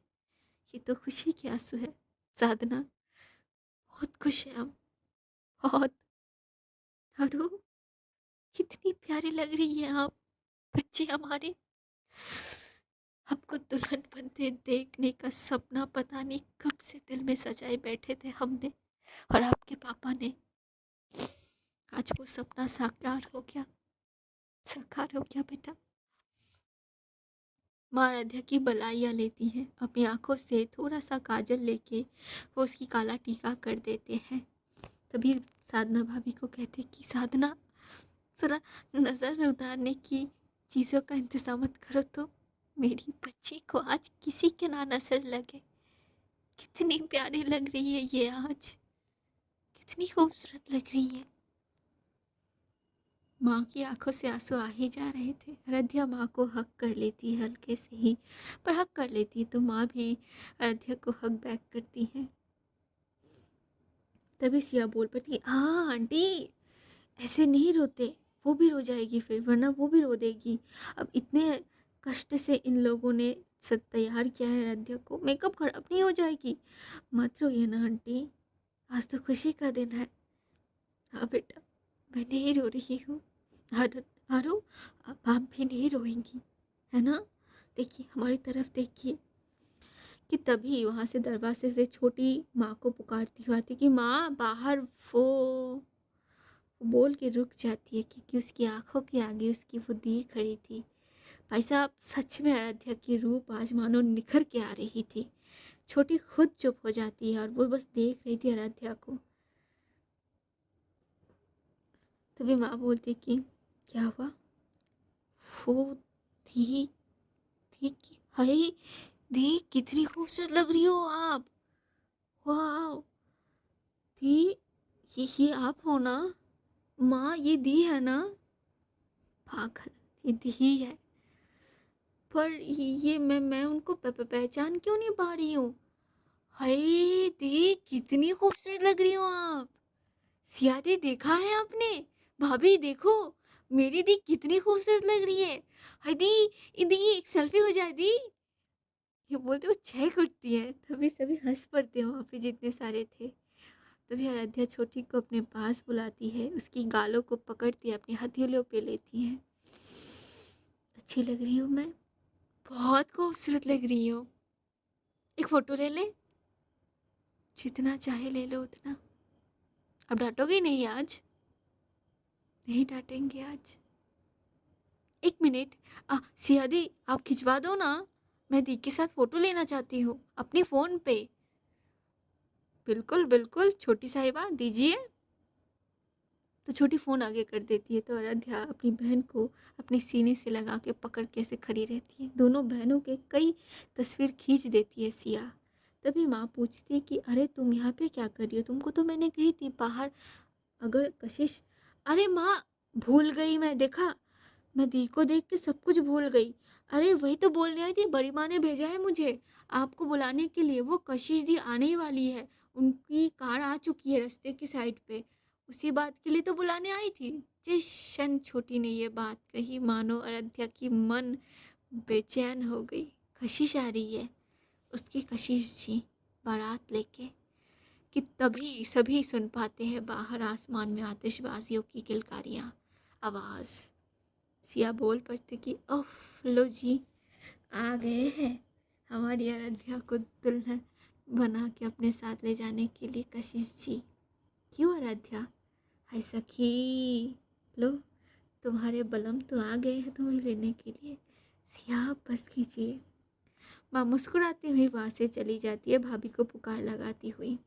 A: ये तो खुशी के आंसू है। साधना, बहुत खुश है हम, बहुत। अरु, कितनी प्यारी लग रही है आप, बच्चे हमारे। आपको दुल्हन बनते देखने का सपना पता नहीं कब से दिल में सजाए बैठे थे हमने और आपके पापा ने। आज वो सपना साकार हो गया, साकार हो गया बेटा। माँ आराध्या की बलाइयाँ लेती हैं, अपनी आंखों से थोड़ा सा काजल लेके वो उसकी काला टीका कर देते हैं। तभी साधना भाभी को कहते कि साधना, ज़रा नज़र उतारने की चीज़ों का इंतज़ाम मत करो तो मेरी बच्ची को आज किसी के ना नजर लगे। कितनी प्यारी लग रही है ये आज, कितनी खूबसूरत लग रही है। माँ की आंखों से आंसू आ ही जा रहे थे। आराध्या माँ को हक कर लेती है हल्के से ही, पर हक कर लेती है तो माँ भी आराध्या को हक बैक करती है। तभी सिया बोल पड़ती है, हाँ आंटी ऐसे नहीं रोते, वो भी रो जाएगी फिर, वरना वो भी रो देगी। अब इतने कष्ट से इन लोगों ने सब तैयार किया है आराध्या को, मेकअप खराब नहीं हो जाएगी। मत रोइए ना आंटी, आज तो खुशी का दिन है। हाँ बेटा, मैं नहीं रो रही हूँ। आरू, अब आप भी नहीं रोएंगी, है ना? देखिए हमारी तरफ देखिए। कि तभी वहाँ से दरवाजे से छोटी माँ को पुकारती हुई आती कि माँ बाहर वो बोल के रुक जाती है क्योंकि उसकी आंखों के आगे उसकी वो दी खड़ी थी। भाई साहब, सच में आराध्या की रूप आज मानो निखर के आ रही थी। छोटी खुद चुप हो जाती है और वो बस देख रही थी आराध्या को। तभी माँ बोलती कि क्या हुआ? वो दी, हाय दी, कितनी खूबसूरत लग रही हो आप। वाह दी, ये आप हो ना? माँ ये दी है ना? पागल, ये दी ही है। पर ये मैं उनको पहचान क्यों नहीं पा रही हूँ? हाय दी, कितनी खूबसूरत लग रही हो आप। सिया दी, देखा है आपने? भाभी देखो, मेरी दी कितनी खूबसूरत लग रही है। हाय दी, दी एक सेल्फी हो जाए दी। ये बोलते वो चेक उठती है। तभी सभी हंस पड़ते हैं वहाँ पे जितने सारे थे। तभी आराध्या छोटी को अपने पास बुलाती है, उसकी गालों को पकड़ती है, अपनी हथेलियों पे लेती है। अच्छी लग रही हूँ मैं? बहुत खूबसूरत लग रही हो। एक फ़ोटो ले लें? जितना चाहे ले लो उतना। अब डाँटोगे नहीं आज? नहीं डाँटेंगे आज। एक मिनट, सिया दी आप खिंचवा दो ना, मैं दी के साथ फ़ोटो लेना चाहती हूँ अपने फ़ोन पे। बिल्कुल बिल्कुल छोटी साहिबा, दीजिए। तो छोटी फ़ोन आगे कर देती है तो आराध्या अपनी बहन को अपने सीने से लगा के पकड़ के ऐसे खड़ी रहती है। दोनों बहनों के कई तस्वीर खींच देती है सिया। तभी माँ पूछती है कि अरे तुम यहाँ पे क्या कर रही हो? तुमको तो मैंने कही थी बाहर, अगर कशिश। अरे माँ, भूल गई मैं, देखा मैं दी को देख के सब कुछ भूल गई। अरे वही तो बोलने आई थी, बड़ी माँ ने भेजा है मुझे आपको बुलाने के लिए। वो कशिश दी आने ही वाली है, उनकी कार आ चुकी है रास्ते की साइड पे। उसी बात के लिए तो बुलाने आई थी। जिस क्षण छोटी ने ये बात कही, मानो आराध्या की मन बेचैन हो गई। कशिश आ रही है, उसकी कशिश जी बारात लेके। कि तभी सभी सुन पाते हैं बाहर आसमान में आतिशबाजियों की किलकारियाँ आवाज़। सिया बोल पड़ते कि ओह लो जी, आ गए हैं हमारी आराध्या को दुल्हन बना के अपने साथ ले जाने के लिए कशिश जी। क्यों आराध्या? हाय सखी, लो तुम्हारे बलम तो आ गए हैं तुम्हें लेने के लिए। सिया बस कीजिए। माँ मुस्कुराती हुई वहाँ से चली जाती है, भाभी को पुकार लगाती हुई।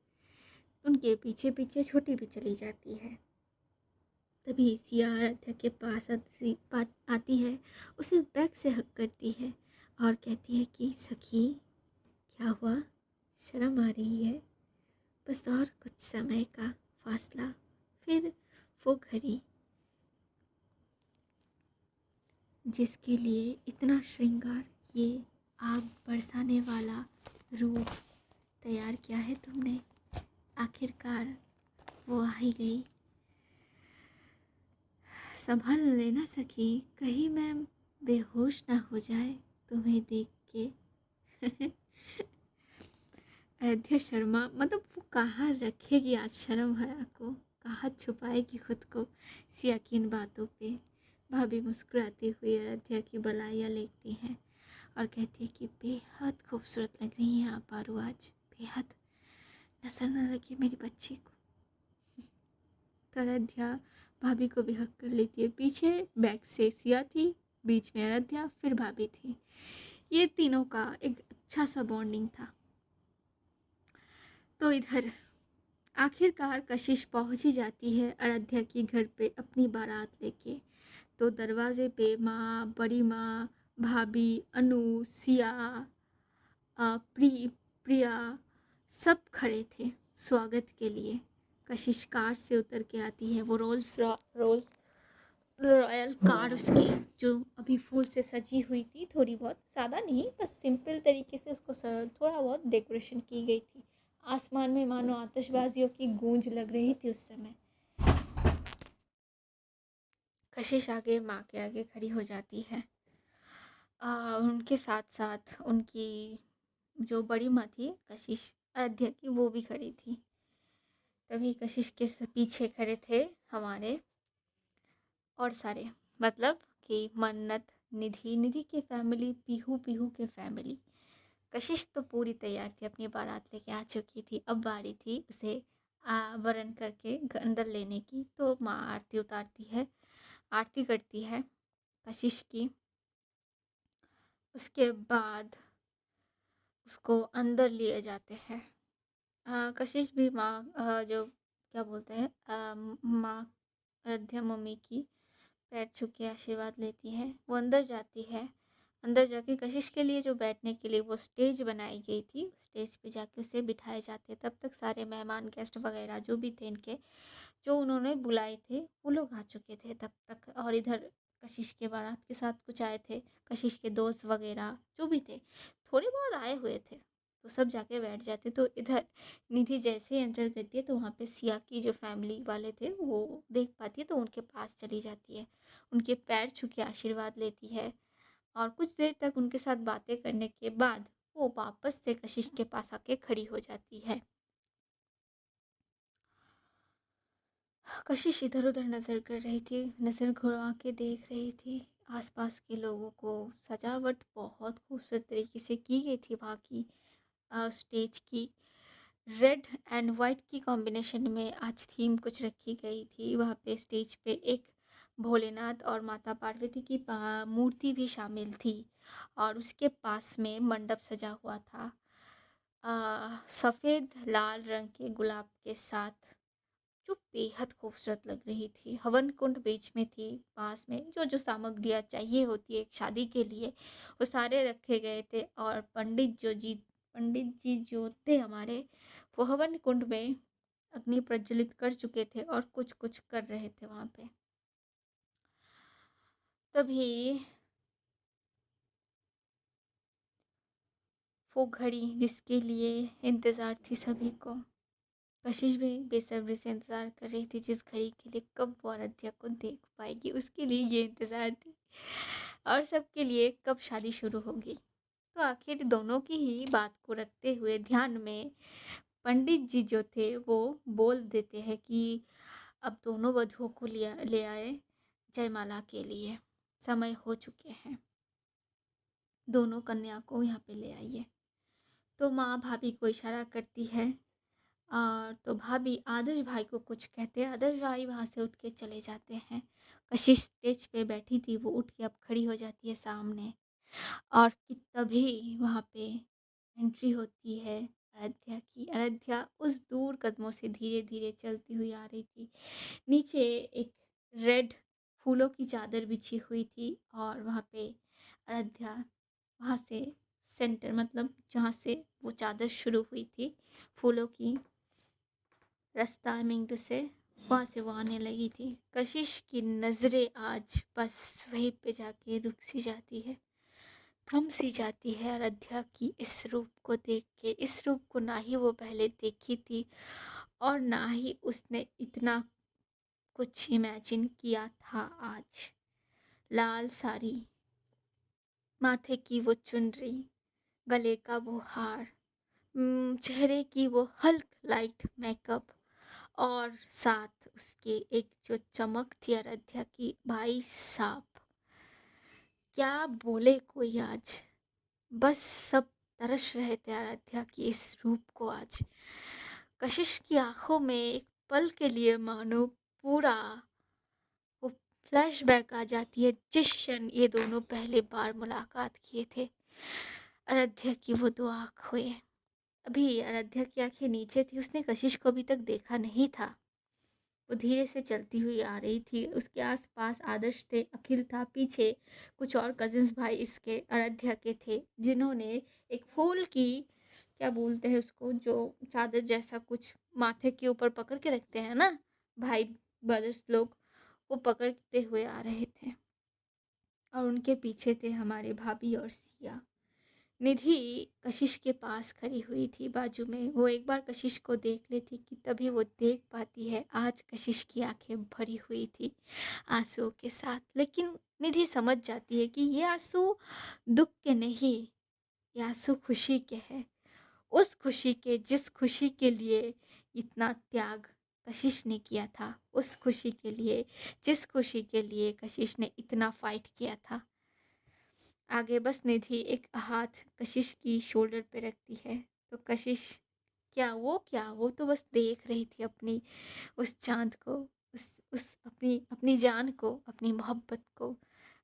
A: उनके पीछे पीछे छोटी भी चली जाती है। तभी सिया आराध्या के पास आती है, उसे बैग से हक करती है और कहती है कि सखी क्या हुआ, शर्म आ रही है? बस और कुछ समय का फासला, फिर वो घड़ी जिसके लिए इतना श्रृंगार, ये आग बरसाने वाला रूप तैयार किया है तुमने, आखिरकार वो आ ही गई। संभल लेना सखी, कहीं मैं बेहोश ना हो जाए तुम्हें देख के। अयोध्या शर्मा, मतलब वो कहाँ रखेगी आज शर्म हया को, कहाँ छुपाएगी खुद को सिया की इन बातों पे। भाभी मुस्कुराती हुई अयोध्या की बलाइयाँ लेती हैं और कहती है कि बेहद खूबसूरत लग रही हैं आप पारू आज, बेहद, नजर न लगी मेरी बच्ची को। तो अयोध्या भाभी को भी हक कर लेती है। पीछे बैक से सिया थी, बीच में अयोध्या, फिर भाभी थी। ये तीनों का एक अच्छा सा बॉन्डिंग था। तो इधर आखिरकार कशिश पहुंच ही जाती है अयोध्या के घर पे अपनी बारात लेके। तो दरवाजे पे माँ, बड़ी माँ, भाभी, अनु, सिया, प्रिया सब खड़े थे स्वागत के लिए। कशिश कार से उतर के आती है, वो रोल्स रॉयल कार उसकी, जो अभी फूल से सजी हुई थी, थोड़ी बहुत, ज़्यादा नहीं, बस सिंपल तरीके से उसको थोड़ा बहुत डेकोरेशन की गई थी। आसमान में मानो आतिशबाजियों की गूंज लग रही थी उस समय। कशिश आगे माँ के आगे खड़ी हो जाती है। उनके साथ साथ उनकी जो बड़ी माँ थी कशिश अयोध्या की, वो भी खड़ी थी। तभी कशिश के पीछे खड़े थे हमारे और सारे, मतलब कि मन्नत, निधि के फैमिली, पीहू के फैमिली। कशिश तो पूरी तैयार थी, अपनी बारात लेके आ चुकी थी। अब बारी थी उसे वरण करके अंदर लेने की। तो माँ आरती उतारती है, आरती करती है कशिश की। उसके बाद उसको अंदर लिए जाते हैं। कशिश भी माँ जो क्या बोलते हैं, माँ अयोध्या मम्मी की पैर छू के आशीर्वाद लेती है। वो अंदर जाती है। अंदर जाके कशिश के लिए जो बैठने के लिए वो स्टेज बनाई गई थी, स्टेज पे जाके उसे बिठाए जाते हैं। तब तक सारे मेहमान, गेस्ट वगैरह जो भी थे इनके, जो उन्होंने बुलाए थे, वो लोग आ चुके थे तब तक। और इधर कशिश के बारात के साथ कुछ आए थे, कशिश के दोस्त वगैरह जो भी थे, थोड़े बहुत आए हुए थे। तो सब जाके बैठ जाते। तो इधर निधि जैसे एंटर करती है तो वहाँ पे सिया की जो फैमिली वाले थे वो देख पाती है, तो उनके पास चली जाती है, उनके पैर छू के आशीर्वाद लेती है। और कुछ देर तक उनके साथ बातें करने के बाद वो वापस से कशिश के पास आके खड़ी हो जाती है। कशिश इधर उधर नज़र कर रही थी, नज़र घुमा के देख रही थी आसपास के लोगों को। सजावट बहुत खूबसूरत तरीके से की गई थी वहाँ की। स्टेज की रेड एंड वाइट की कॉम्बिनेशन में आज थीम कुछ रखी गई थी। वहाँ पे स्टेज पे एक भोलेनाथ और माता पार्वती की मूर्ति भी शामिल थी। और उसके पास में मंडप सजा हुआ था सफ़ेद लाल रंग के गुलाब के साथ, जो बेहद खूबसूरत लग रही थी। हवन कुंड बीच में थी, पास में जो जो सामग्रियाँ चाहिए होती है एक शादी के लिए, वो सारे रखे गए थे। और पंडित जी जो थे हमारे, वो हवन कुंड में अग्नि प्रज्वलित कर चुके थे और कुछ कुछ कर रहे थे वहाँ पे। तभी वो घड़ी जिसके लिए इंतज़ार थी सभी को, कशिश भी बेसब्री से इंतज़ार कर रही थी, जिस घड़ी के लिए कब वो आराध्या को देख पाएगी, उसके लिए ये इंतज़ार थी। और सबके लिए कब शादी शुरू होगी। तो आखिर दोनों की ही बात को रखते हुए ध्यान में पंडित जी जो थे वो बोल देते हैं कि अब दोनों वधुओं को ले आए जयमाला के लिए, समय हो चुके हैं, दोनों कन्या को यहाँ पे ले आइए। तो माँ भाभी को इशारा करती है, और तो भाभी आदर्श भाई को कुछ कहते हैं, आदर्श भाई वहाँ से उठ के चले जाते हैं। कशिश स्टेज पे बैठी थी, वो उठ के अब खड़ी हो जाती है सामने, और कि तभी वहाँ पे एंट्री होती है अयोध्या की। अयोध्या उस दूर कदमों से धीरे धीरे चलती हुई आ रही थी। नीचे एक रेड फूलों की चादर बिछी हुई थी, और वहाँ पे अयोध्या वहाँ से सेंटर, मतलब जहाँ से वो चादर शुरू हुई थी फूलों की, रास्ता आई मीन टू से, वहाँ से वो आने लगी थी। कशिश की नज़रें आज बस वहीं पे जाके रुक सी जाती है, थम सी जाती है अयोध्या की इस रूप को देख के। इस रूप को ना ही वो पहले देखी थी, और ना ही उसने इतना कुछ इमेजिन किया था आज। लाल साड़ी, माथे की वो चुनरी, गले का वो हार, चेहरे की वो हल्क लाइट मेकअप, और साथ उसके एक जो चमक थी अयोध्या की, भाई साहब क्या बोले कोई आज। बस सब तरस रहे थे आराध्या की इस रूप को आज। कशिश की आंखों में एक पल के लिए मानो पूरा वो फ्लैशबैक आ जाती है, जिस क्षण ये दोनों पहले बार मुलाकात किए थे। आराध्या की वो दो आंखें, अभी आराध्या की आंखें नीचे थी, उसने कशिश को अभी तक देखा नहीं था। वो धीरे से चलती हुई आ रही थी, उसके आसपास आदर्श थे, अखिल था, पीछे कुछ और कजिन्स भाई इसके आराध्या के थे, जिन्होंने एक फूल की, क्या बोलते हैं उसको, जो चादर जैसा कुछ माथे के ऊपर पकड़ के रखते हैं ना भाई ब्रदर्स लोग, वो पकड़ते हुए आ रहे थे। और उनके पीछे थे हमारे भाभी और सिया। निधि कशिश के पास खड़ी हुई थी बाजू में। वो एक बार कशिश को देख लेती कि तभी वो देख पाती है आज कशिश की आंखें भरी हुई थी आंसुओं के साथ। लेकिन निधि समझ जाती है कि ये आंसू दुख के नहीं, ये आंसू खुशी के हैं। उस खुशी के, जिस खुशी के लिए इतना त्याग कशिश ने किया था, उस खुशी के लिए, जिस खुशी के लिए कशिश ने इतना फाइट किया था। आगे बस निधि एक हाथ कशिश की शोल्डर पे रखती है, तो कशिश, क्या वो तो बस देख रही थी अपनी उस चांद को, उस अपनी अपनी जान को, अपनी मोहब्बत को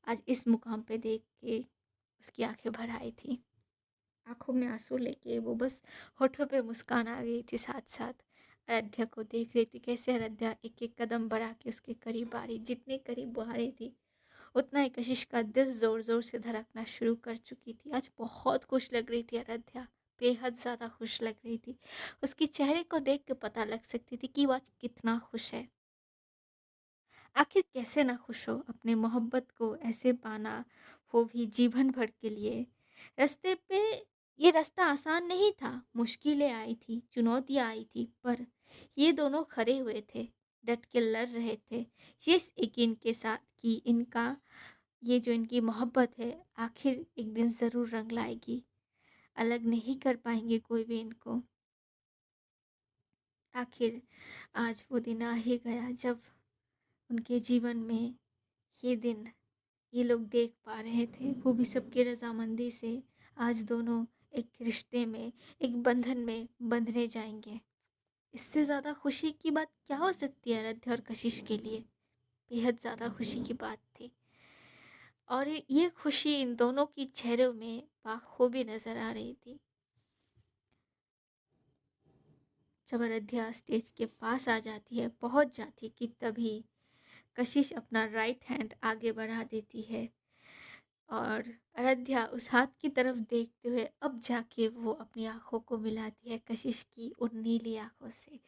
A: आज इस मुकाम पे देख के उसकी आंखें भर आई थी। आंखों में आंसू लेके वो बस होठों पे मुस्कान आ गई थी, साथ साथ आराध्या को देख रही थी, कैसे आराध्या एक एक कदम बढ़ा के उसके करीब आ रही। जितने करीब वो आ रही थी, उतना ही कशिश का दिल ज़ोर ज़ोर से धड़कना शुरू कर चुकी थी। आज बहुत खुश लग रही थी आराध्या, बेहद ज़्यादा खुश लग रही थी। उसके चेहरे को देख के पता लग सकती थी कि वो आज कितना खुश है। आखिर कैसे ना खुश हो अपने मोहब्बत को ऐसे पाना, वो भी जीवन भर के लिए। रास्ते पे ये रास्ता आसान नहीं था, मुश्किलें आई थी, चुनौतियाँ आई थी, पर ये दोनों खड़े हुए थे, डट के लड़ रहे थे, इस यकीन के साथ कि इनका ये जो इनकी मोहब्बत है आखिर एक दिन ज़रूर रंग लाएगी, अलग नहीं कर पाएंगे कोई भी इनको। आखिर आज वो दिन आ ही गया जब उनके जीवन में ये दिन ये लोग देख पा रहे थे, वो भी सबकी रजामंदी से। आज दोनों एक रिश्ते में, एक बंधन में बंधने जाएंगे। इससे ज़्यादा खुशी की बात क्या हो सकती है आराध्या और कशिश के लिए। बेहद ज़्यादा खुशी की बात थी, और ये खुशी इन दोनों की चेहरों में बाखूबी नज़र आ रही थी। जब आराध्या स्टेज के पास आ जाती है, पहुंच जाती है, कि तभी कशिश अपना राइट हैंड आगे बढ़ा देती है, और आराध्या उस हाथ की तरफ देखते हुए अब जाके वो अपनी आंखों को मिलाती है कशिश की उन नीली आंखों से।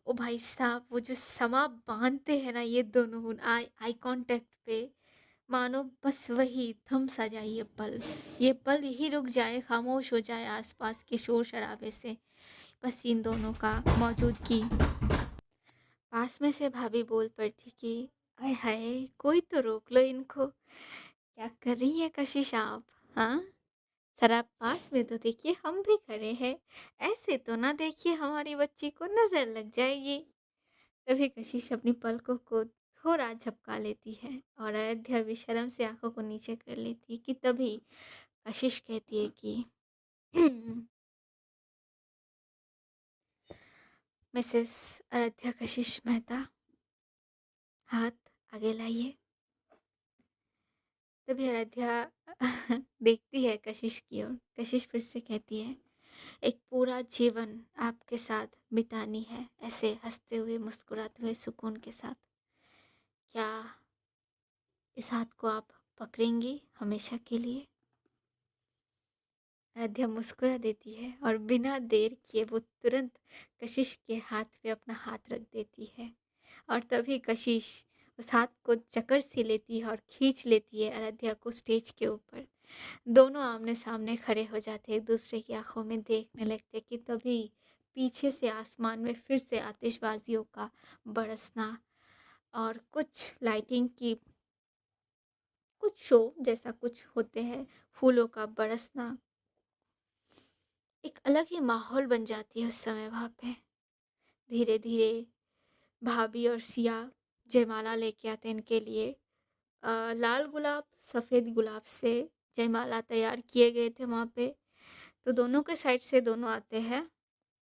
A: ओ भाई साहब, वो जो समा बांधते हैं ना ये दोनों, उन आई आई कांटेक्ट पे, मानो बस वही थम सा जाए ये पल यही रुक जाए, खामोश हो जाए आसपास के शोर शराबे से, बस इन दोनों का मौजूदगी। पास में से भाभी बोल पड़ती कि आय हाय, कोई तो रोक लो इनको। क्या कर रही है कशिश आप? हाँ, जरा पास में तो देखिए, हम भी खड़े हैं। ऐसे तो ना देखिए, हमारी बच्ची को नजर लग जाएगी। तभी कशिश अपनी पलकों को थोड़ा झपका लेती है और अयोध्या भी शर्म से आंखों को नीचे कर लेती है कि तभी कशिश कहती है कि मिसेस अयोध्या कशिश मेहता, हाथ आगे लाइए। तभी आराध्या देखती है कशिश की ओर। कशिश फिर से कहती है, एक पूरा जीवन आपके साथ बितानी है, ऐसे हंसते हुए मुस्कुराते हुए सुकून के साथ। क्या इस हाथ को आप पकड़ेंगी हमेशा के लिए? आराध्या मुस्कुरा देती है और बिना देर किए वो तुरंत कशिश के हाथ पे अपना हाथ रख देती है। और तभी कशिश उस हाथ को जकड़ सी लेती है और खींच लेती है आराध्या को स्टेज के ऊपर। दोनों आमने-सामने खड़े हो जाते हैं, एक-दूसरे की आँखों में देखने लगते हैं कि तभी पीछे से आसमान में फिर से आतिशबाजियों का बरसना और कुछ लाइटिंग की कुछ शो जैसा कुछ होते हैं, फूलों का बरसना। एक अलग ही माहौल बन जाती है उस समय वहाँ पे। धीरे-धीरे भाभी और सिया जयमाला लेके आते हैं इनके लिए। लाल गुलाब, सफ़ेद गुलाब से जयमाला तैयार किए गए थे वहाँ पे। तो दोनों के साइड से दोनों आते हैं।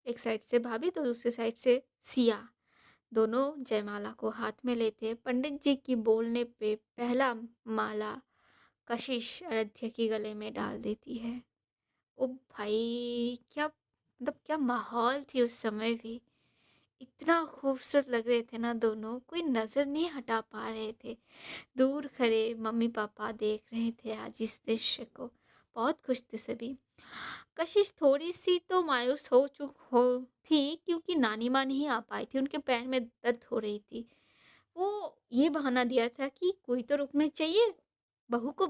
A: एक साइड से भाभी तो दूसरी साइड से सिया। दोनों जयमाला को हाथ में लेते हैं। पंडित जी की बोलने पे पहला माला कशिश आराध्या के गले में डाल देती है। ओ भाई! क्या मतलब क्या माहौल थी उस समय भी। इतना खूबसूरत लग रहे थे ना दोनों, कोई नज़र नहीं हटा पा रहे थे। दूर खड़े मम्मी-पापा देख रहे थे आज इस दृश्य को। बहुत खुश थे सभी। कशिश थोड़ी-सी तो मायूस हो थी क्योंकि नानी माँ नहीं आ पाई थी, उनके पैर में दर्द हो रही थी। वो ये बहाना दिया था कि कोई तो रुकना चाहिए, बहू को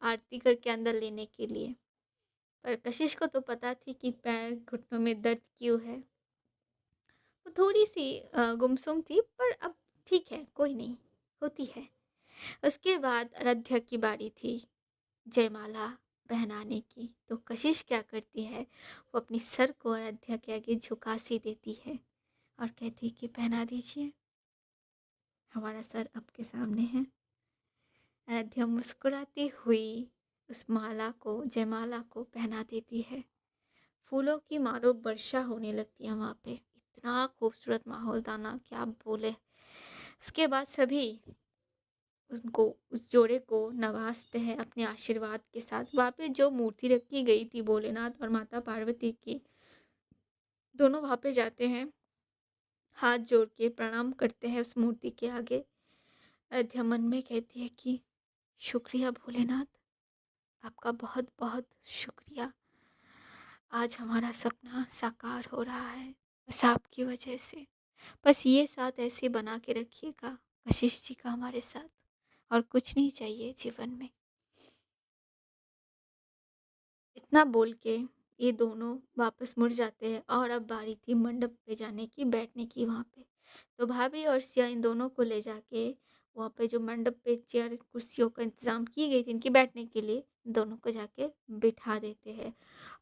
A: आरती करके अंदर लेने के लिए। पर कशिश को तो पता थी कि पैर घुटनों में दर्द क्यों है। वो थोड़ी-सी गुमसुम थी पर अब ठीक है, कोई नहीं, होती है। उसके बाद आराध्या की बारी थी जयमाला पहनाने की। तो कशिश क्या करती है, वो अपनी सर को आराध्या के आगे झुका सी देती है और कहती है कि पहना दीजिए, हमारा सर आपके सामने है। आराध्या मुस्कुराती हुई उस माला को, जयमाला को पहना देती है। फूलों की मानो वर्षा होने लगती है वहाँ पे। इतना खूबसूरत माहौल था ना, क्या बोले। उसके बाद सभी उसको, उस जोड़े को नवाजते हैं अपने आशीर्वाद के साथ। वहाँ पे जो मूर्ति रखी गई थी भोलेनाथ और माता पार्वती की, दोनों वहाँ पे जाते हैं, हाथ जोड़ के प्रणाम करते हैं उस मूर्ति के आगे। अयोध्या मन में कहती है कि शुक्रिया भोलेनाथ, आपका बहुत बहुत शुक्रिया। आज हमारा सपना साकार हो रहा है बस आपकी वजह से। बस ये साथ ऐसे बना के रखिएगा कशिश जी का हमारे साथ, और कुछ नहीं चाहिए जीवन में। इतना बोल के ये दोनों वापस मुड़ जाते हैं और अब बारी थी मंडप पे जाने की, बैठने की वहाँ पे। तो भाभी और सिया इन दोनों को ले जाके वहाँ पे जो मंडप पे चेयर कुर्सियों का इंतज़ाम की गई थी इनकी बैठने के लिए, दोनों को जाके बिठा देते हैं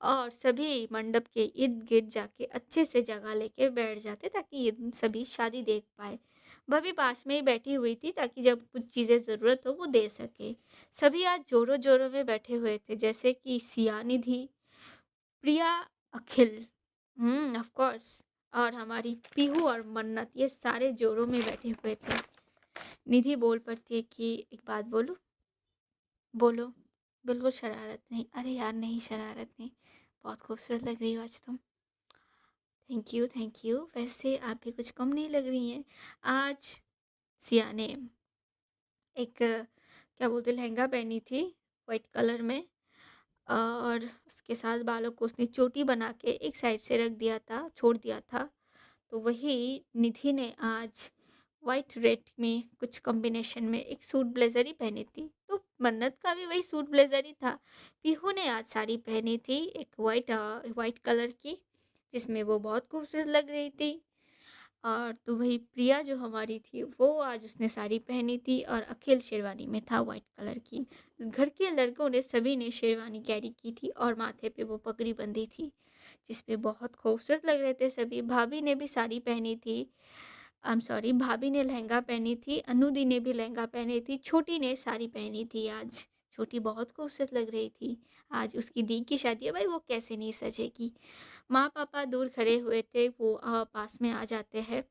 A: और सभी मंडप के इर्द-गिर्द जाके अच्छे से जगह लेके बैठ जाते ताकि ये सभी शादी देख पाएँ। भाभी पास में ही बैठी हुई थी ताकि जब कुछ चीज़ें ज़रूरत हो वो दे सके। सभी आज जोरों-जोरों में बैठे हुए थे, जैसे कि सिया निधि, प्रिया, अखिल, ऑफ़ कोर्स, और हमारी पीहू और मन्नत, ये सारे जोरों में बैठे हुए थे। निधि बोल पड़ती है कि एक बात बोलूँ? बोलो। बिल्कुल शरारत नहीं। अरे यार नहीं, शरारत नहीं। बहुत खूबसूरत लग रही हो आज तुम। Thank you, thank you. वैसे आप भी कुछ कम नहीं लग रही हैं। आज सिया ने एक क्या बोलते लहंगा पहनी थी, व्हाइट कलर में, और उसके साथ बालों को उसने चोटी बना के एक साइड से रख दिया था, छोड़ दिया था। तो वही निधि ने आज वाइट रेड में कुछ कॉम्बिनेशन में एक सूट ब्लेज़र ही पहनी थी। तो मन्नत का भी वही सूट ब्लेज़र ही था। पीहू ने आज साड़ी पहनी थी एक वाइट कलर की, जिसमें वो बहुत खूबसूरत लग रही थी। और तो वही प्रिया जो हमारी थी, वो आज उसने साड़ी पहनी थी और अखिल शेरवानी में था वाइट कलर की। घर के लड़कों ने सभी ने शेरवानी कैरी की थी और माथे पे वो पगड़ी बंधी थी, जिस पे बहुत खूबसूरत लग रहे थे सभी। भाभी ने भी साड़ी पहनी थी। आई एम सॉरी, भाभी ने लहंगा पहनी थी, अनुदी ने भी लहंगा पहनी थी, छोटी ने साड़ी पहनी थी आज। छोटी बहुत खूबसूरत लग रही थी। आज उसकी दी की शादी है भाई, वो कैसे नहीं सजेगी। माँ-पापा दूर खड़े हुए थे, वो पास में आ जाते हैं।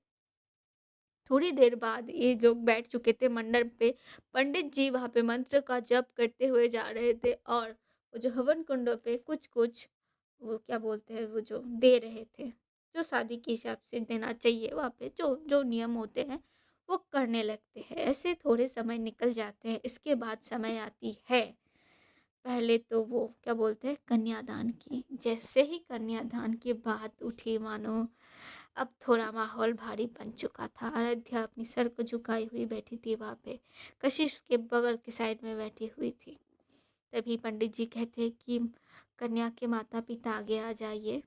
A: थोड़ी देर बाद ये लोग बैठ चुके थे मंडप पे। पंडित जी वहाँ पे मंत्र का जप करते हुए जा रहे थे और वो जो हवन कुंडों पे कुछ-कुछ वो क्या बोलते हैं, वो जो दे रहे थे, जो शादी के हिसाब से देना चाहिए वहाँ पे जो जो नियम होते हैं, वो करने लगते हैं। ऐसे थोड़े समय निकल जाते हैं। इसके बाद समय आती है, पहले तो वो क्या बोलते हैं, कन्यादान की। जैसे ही कन्यादान की बात उठी, मानो अब थोड़ा माहौल भारी बन चुका था। अयोध्या अपनी सर को झुकाई हुई बैठी थी वहाँ पे। कशिश के बगल की साइड में बैठी हुई थी। तभी पंडित जी कहते हैं कि कन्या के माता पिता आगे आ जाइए।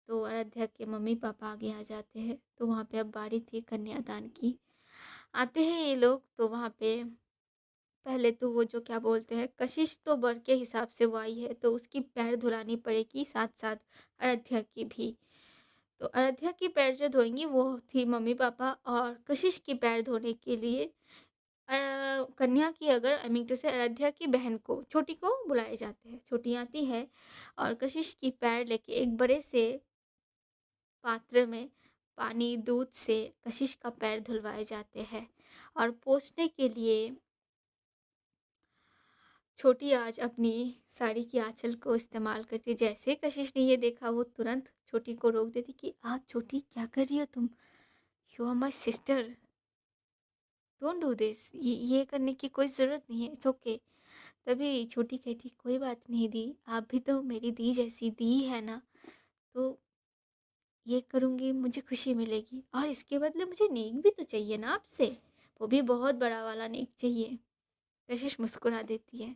A: तो अयोध्या के मम्मी पापा आगे आ जाते हैं। तो वहाँ पे अब बारी थी कन्यादान की। आते हैं ये लोग, तो वहाँ पे पहले तो वो जो क्या बोलते हैं, कशिश तो वर के हिसाब से वो आई है, तो उसकी पैर धुलानी पड़ेगी, साथ साथ अयोध्या की भी। तो अयोध्या की पैर जो धोएंगी वो थी मम्मी पापा, और कशिश की पैर धोने के लिए कन्या की, अगर आई मीन टू से अयोध्या की बहन को, छोटी को बुलाए जाते हैं। छोटी आती है और कशिश की पैर लेके एक बड़े से पात्र में पानी दूध से कशिश का पैर धुलवाए जाते हैं। और पोंछने के लिए छोटी आज अपनी साड़ी की आँचल को इस्तेमाल करती। जैसे कशिश ने ये देखा, वो तुरंत छोटी को रोक देती कि छोटी क्या कर रही हो तुम? You are my sister, don't do this. ये करने की कोई ज़रूरत नहीं है, इट्स ओके। तभी छोटी कहती, कोई बात नहीं दी, आप भी तो मेरी दी जैसी दी है ना, तो ये करूँगी मुझे खुशी मिलेगी, और इसके बदले मुझे नेक भी तो चाहिए ना आपसे, वो भी बहुत बड़ा वाला नेक चाहिए। कशिश मुस्कुरा देती है,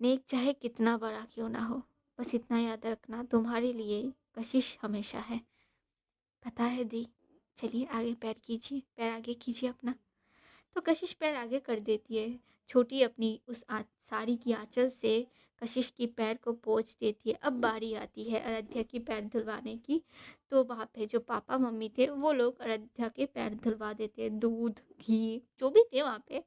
A: नेक चाहे कितना बड़ा क्यों ना हो, बस इतना याद रखना, तुम्हारे लिए कशिश हमेशा है। पता है दी। चलिए आगे पैर आगे कीजिए अपना। तो कशिश पैर आगे कर देती है। छोटी अपनी उस साड़ी की आंचल से कशिश की पैर को पोंछ देती है। अब बारी आती है अयोध्या की पैर धुलवाने की। तो वहाँ पे जो पापा मम्मी थे, वो लोग अयोध्या के पैर धुलवा देते हैं, दूध घी जो भी थे वहाँ पे,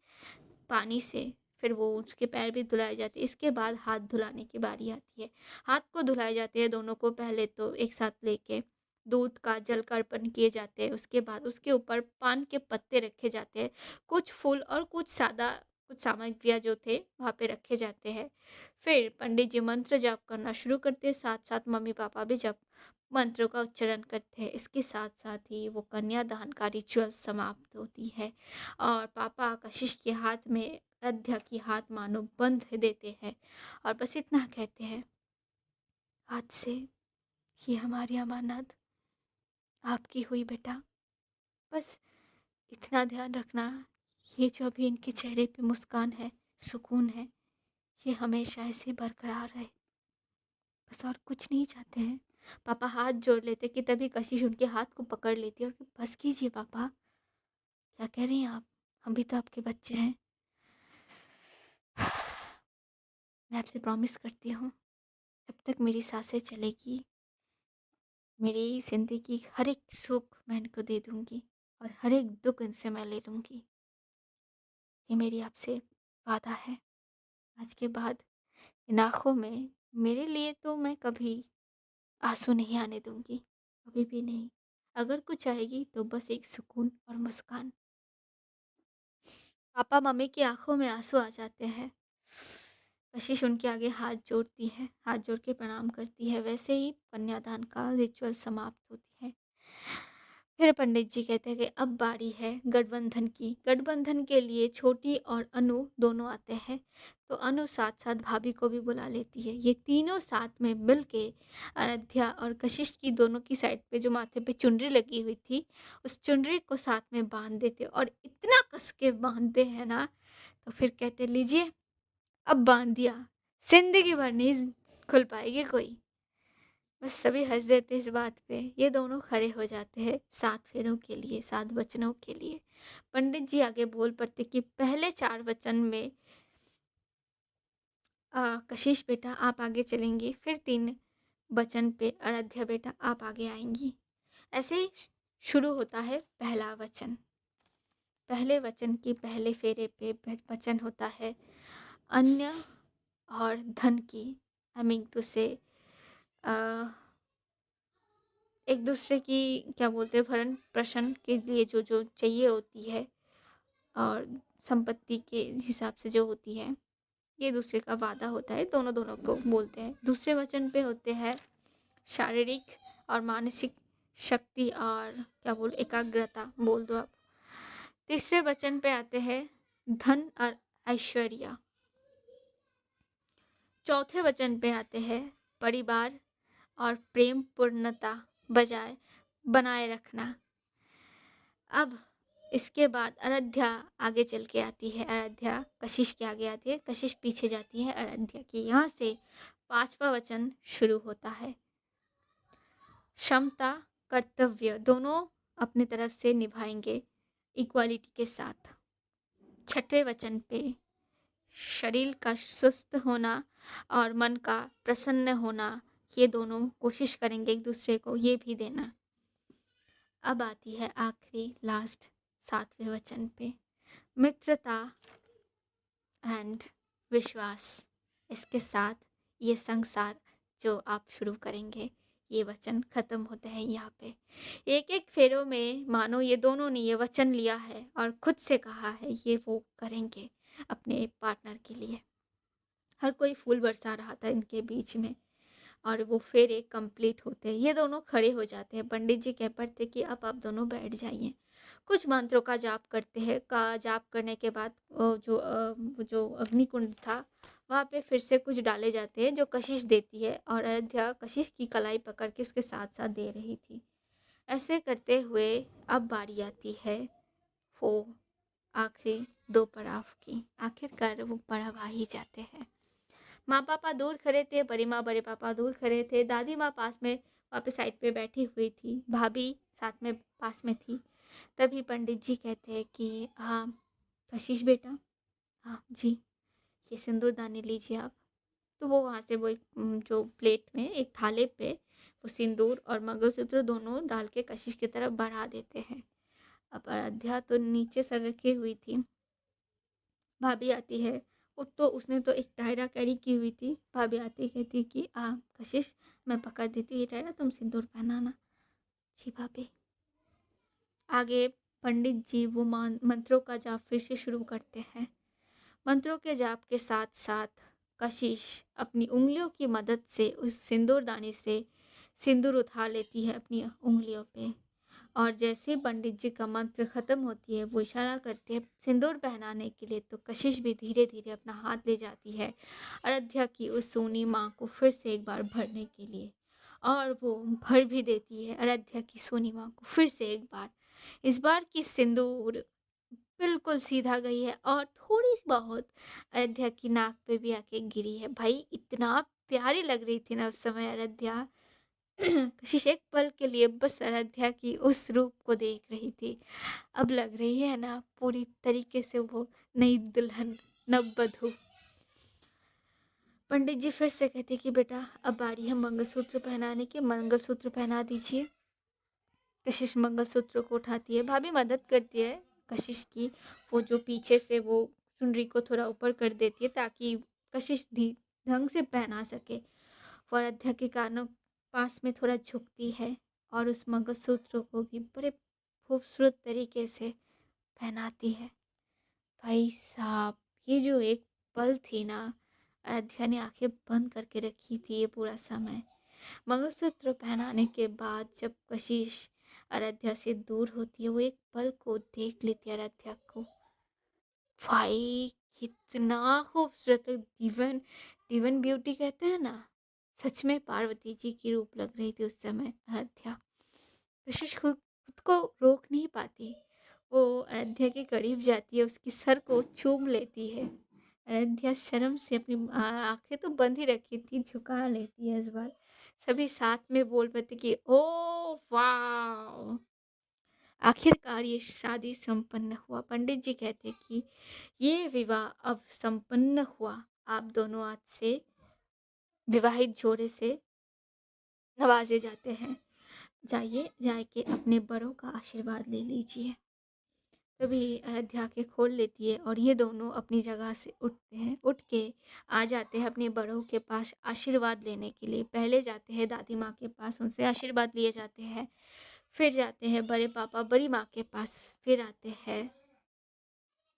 A: पानी से। फिर वो उसके पैर भी धुलाए जाते हैं। इसके बाद हाथ धुलाने की बारी आती है। हाथ को धुलाए जाते हैं दोनों को, पहले तो एक साथ लेके दूध का जल का अर्पण किए जाते हैं। उसके बाद उसके ऊपर पान के पत्ते रखे जाते हैं, कुछ फूल और कुछ सादा कुछ सामग्रियाँ जो थे वहाँ पे रखे जाते हैं। फिर पंडित जी मंत्र जाप करना शुरू करते हैं, साथ साथ मम्मी पापा भी जप मंत्रों का उच्चारण करते हैं। इसके साथ साथ ही वो कन्यादान का रिचुअल समाप्त होती है और पापा कशिश के हाथ में अयोध्या की हाथ मानो बंध देते हैं और बस इतना कहते हैं, आज से ये हमारी अमानत आपकी हुई बेटा। बस इतना ध्यान रखना, ये जो अभी इनके चेहरे पे मुस्कान है, सुकून है, ये हमेशा ऐसे बरकरार रहे। बस और कुछ नहीं चाहते हैं। पापा हाथ जोड़ लेते कि तभी कशिश उनके हाथ को पकड़ लेती है और बस कीजिए पापा, क्या कह रही हैं आप? हम भी तो आपके बच्चे हैं। मैं आपसे प्रॉमिस करती हूँ, जब तक मेरी सांसें चलेगी, मेरी ज़िंदगी की हर एक सुख मैं इनको दे दूँगी और हर एक दुःख इनसे मैं ले लूँगी। ये मेरी आपसे वादा है। आज के बाद इन आँखों में मेरे लिए तो मैं कभी आँसू नहीं आने दूँगी, कभी भी नहीं। अगर कुछ आएगी तो बस एक सुकून और मुस्कान। पापा मम्मी की आँखों में आँसू आ जाते हैं। कशिश उनके आगे हाथ जोड़ती है, हाथ जोड़ के प्रणाम करती है। वैसे ही कन्यादान का रिचुअल समाप्त होती है। फिर पंडित जी कहते हैं कि अब बारी है गठबंधन की। गठबंधन के लिए छोटी और अनु दोनों आते हैं। तो अनु साथ-साथ भाभी को भी बुला लेती है। ये तीनों साथ में मिल के अयोध्या और कशिश की दोनों की साइड पे जो माथे पे चुनरी लगी हुई थी, उस चुनरी को साथ में बाँध देते और इतना कस के बाँधते हैं ना, तो फिर कहते लीजिए अब बाँध दिया, ज़िंदगी भर नहीं खुल पाएगी कोई। बस सभी हँस देते इस बात पे। ये दोनों खड़े हो जाते हैं 7 फेरों के लिए, 7 वचनों के लिए। पंडित जी आगे बोल पड़ते कि पहले 4 वचन में कशिश बेटा आप आगे चलेंगी, फिर 3 वचन पे आराध्या बेटा आप आगे आएँगी। ऐसे ही शुरू होता है पहला वचन। पहले वचन की पहले फेरे पे वचन होता है अन्य और धन की। आई मीन टू से अ एक दूसरे की क्या बोलते हैं भरण पोषण के लिए जो जो चाहिए होती है और संपत्ति के हिसाब से जो होती है, ये दूसरे का वादा होता है, दोनों दोनों को बोलते हैं। दूसरे वचन पे होते हैं शारीरिक और मानसिक शक्ति और क्या बोल एकाग्रता बोल दो आप। तीसरे वचन पे आते हैं धन और ऐश्वर्या। चौथे वचन पे आते हैं परिवार और प्रेम पूर्णता बजाय बनाए रखना। अब इसके बाद अयोध्या आगे चल के आती है। अयोध्या कशिश के आगे आती है, कशिश पीछे जाती है अयोध्या की। यहाँ से 5वां वचन शुरू होता है। क्षमता कर्तव्य दोनों अपनी तरफ से निभाएंगे इक्वालिटी के साथ। 6वें वचन पे शरीर का सुस्त होना और मन का प्रसन्न होना, ये दोनों कोशिश करेंगे एक दूसरे को ये भी देना। अब आती है आखिरी लास्ट 7वें वचन पे मित्रता एंड विश्वास। इसके साथ ये संसार जो आप शुरू करेंगे, ये वचन खत्म होते हैं यहाँ पे। एक एक फेरों में मानो ये दोनों ने ये वचन लिया है और खुद से कहा है ये वो करेंगे अपने पार्टनर के लिए। हर कोई फूल बरसा रहा था इनके बीच में और वो फेरे कंप्लीट होते हैं। ये दोनों खड़े हो जाते हैं। पंडित जी कह पड़ते कि अब आप दोनों बैठ जाइए। कुछ मंत्रों का जाप करते हैं। का जाप करने के बाद जो अग्निकुंड था वहाँ पे फिर से कुछ डाले जाते हैं जो कशिश देती है और अयोध्या कशिश की कलाई पकड़ के उसके साथ साथ दे रही थी। ऐसे करते हुए अब बारी आती है वो आखिरी 2 पड़ाव की। आखिरकार वो पड़ाव आ ही जाते हैं। माँ पापा दूर खड़े थे, बड़ी माँ बड़े पापा दूर खड़े थे, दादी माँ पास में वहाँ पे साइड पे बैठी हुई थी, भाभी साथ में पास में थी। तभी पंडित जी कहते हैं कि हाँ कशिश बेटा, हाँ जी ये सिंदूरदानी लीजिए आप। तो वो वहाँ से वो एक जो प्लेट में एक थाले पे वो सिंदूर और मंगलसूत्र दोनों डाल के कशिश की तरफ बढ़ा देते हैं। अब आराध्या तो नीचे सर रखी हुई थी। भाभी आती है, वो तो उसने तो एक डायरा कैरी की हुई थी। भाभी आती कहती कि कशिश मैं पकड़ देती हूँ ये डायरा, तुम सिंदूर पहनाना। जी भाभी। आगे पंडित जी वो मंत्रों का जाप फिर से शुरू करते हैं। मंत्रों के जाप के साथ साथ कशिश अपनी उंगलियों की मदद से उस सिंदूरदानी से सिंदूर उठा लेती है अपनी उंगलियों पे। और जैसे ही पंडित जी का मंत्र खत्म होती है वो इशारा करते हैं सिंदूर पहनाने के लिए, तो कशिश भी धीरे धीरे अपना हाथ ले जाती है अयोध्या की उस सोनी माँ को फिर से एक बार भरने के लिए। और वो भर भी देती है अयोध्या की सोनी माँ को फिर से एक बार। इस बार की सिंदूर बिल्कुल सीधा गई है और थोड़ी बहुत अयोध्या की नाक पे भी आके गिरी है। भाई इतना प्यारी लग रही थी ना उस समय अयोध्या। कशिश एक पल के लिए बस अयोध्या की उस रूप को देख रही थी। अब लग रही है ना पूरी तरीके से वो नई दुल्हन, नववधू। पंडित जी फिर से कहते कि बेटा अब बारी है मंगलसूत्र पहनाने की, मंगलसूत्र पहना दीजिए। कशिश मंगलसूत्र को उठाती है, भाभी मदद करती है कशिश की। वो जो पीछे से वो चुनरी को थोड़ा ऊपर कर देती है ताकि कशिश ढंग से पहना सके। वो अयोध्या के कानों पास में थोड़ा झुकती है और उस मंगलसूत्र को भी बड़े खूबसूरत तरीके से पहनाती है। भाई साहब ये जो एक पल थी ना, अयोध्या ने आंखें बंद करके रखी थी ये पूरा समय। मंगलसूत्र पहनाने के बाद जब कशिश आराध्या से दूर होती है, वो एक पल को देख लेती है आराध्या को। भाई कितना खूबसूरत है, डिवन डिवन ब्यूटी कहते हैं ना, सच में पार्वती जी की रूप लग रही थी उस समय आराध्या। कशिश खुद खुद को रोक नहीं पाती, वो आराध्या के करीब जाती है, उसकी सर को चूम लेती है। आराध्या शर्म से अपनी आंखें तो बंद ही रखी थी, झुका लेती है इस बार। सभी साथ में बोल पड़ते कि ओ वाह, आखिरकार ये शादी संपन्न हुआ। पंडित जी कहते कि ये विवाह अब संपन्न हुआ, आप दोनों आज से विवाहित जोड़े से नवाजे जाते हैं। जाइए, जाके अपने बड़ों का आशीर्वाद ले लीजिए। तभी आराध्या आँखें खोल लेती है और ये दोनों अपनी जगह से उठते हैं, उठ के आ जाते हैं अपने बड़ों के पास आशीर्वाद लेने के लिए। पहले जाते हैं दादी माँ के पास, उनसे आशीर्वाद लिए जाते हैं। फिर जाते हैं बड़े पापा, बड़ी माँ के पास, फिर आते हैं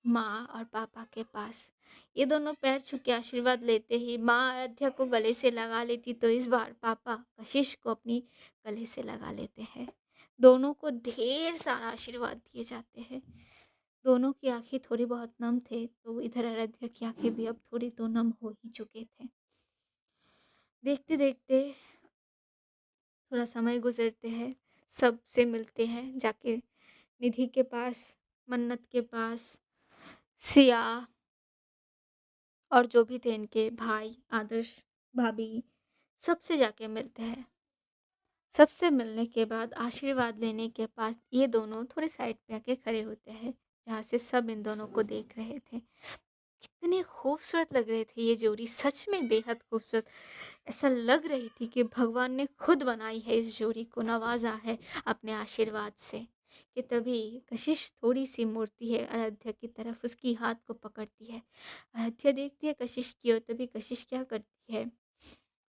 A: माँ और पापा के पास। ये दोनों पैर छू के आशीर्वाद लेते ही माँ आराध्या को गले से लगा लेती, तो इस बार पापा कशिश को अपनी गले से लगा लेते हैं। दोनों को ढेर सारा आशीर्वाद दिए जाते हैं। दोनों की आंखें थोड़ी बहुत नम थे, तो इधर आराध्या की आंखें भी अब थोड़ी तो नम हो ही चुके थे। देखते देखते थोड़ा समय गुजरते हैं, सबसे मिलते हैं जाके, निधि के पास, मन्नत के पास, सिया और जो भी थे इनके भाई, आदर्श, भाभी, सबसे जाके मिलते हैं। सबसे मिलने के बाद आशीर्वाद लेने के बाद ये दोनों थोड़े साइड पे आके खड़े होते हैं, जहाँ से सब इन दोनों को देख रहे थे। कितने खूबसूरत लग रहे थे ये जोड़ी, सच में बेहद खूबसूरत। ऐसा लग रही थी कि भगवान ने खुद बनाई है इस जोड़ी को, नवाजा है अपने आशीर्वाद से। कि तभी कशिश थोड़ी सी मुड़ती है आराध्या की तरफ, उसकी हाथ को पकड़ती है। आराध्या देखती है कशिश की ओर, तभी कशिश क्या करती है,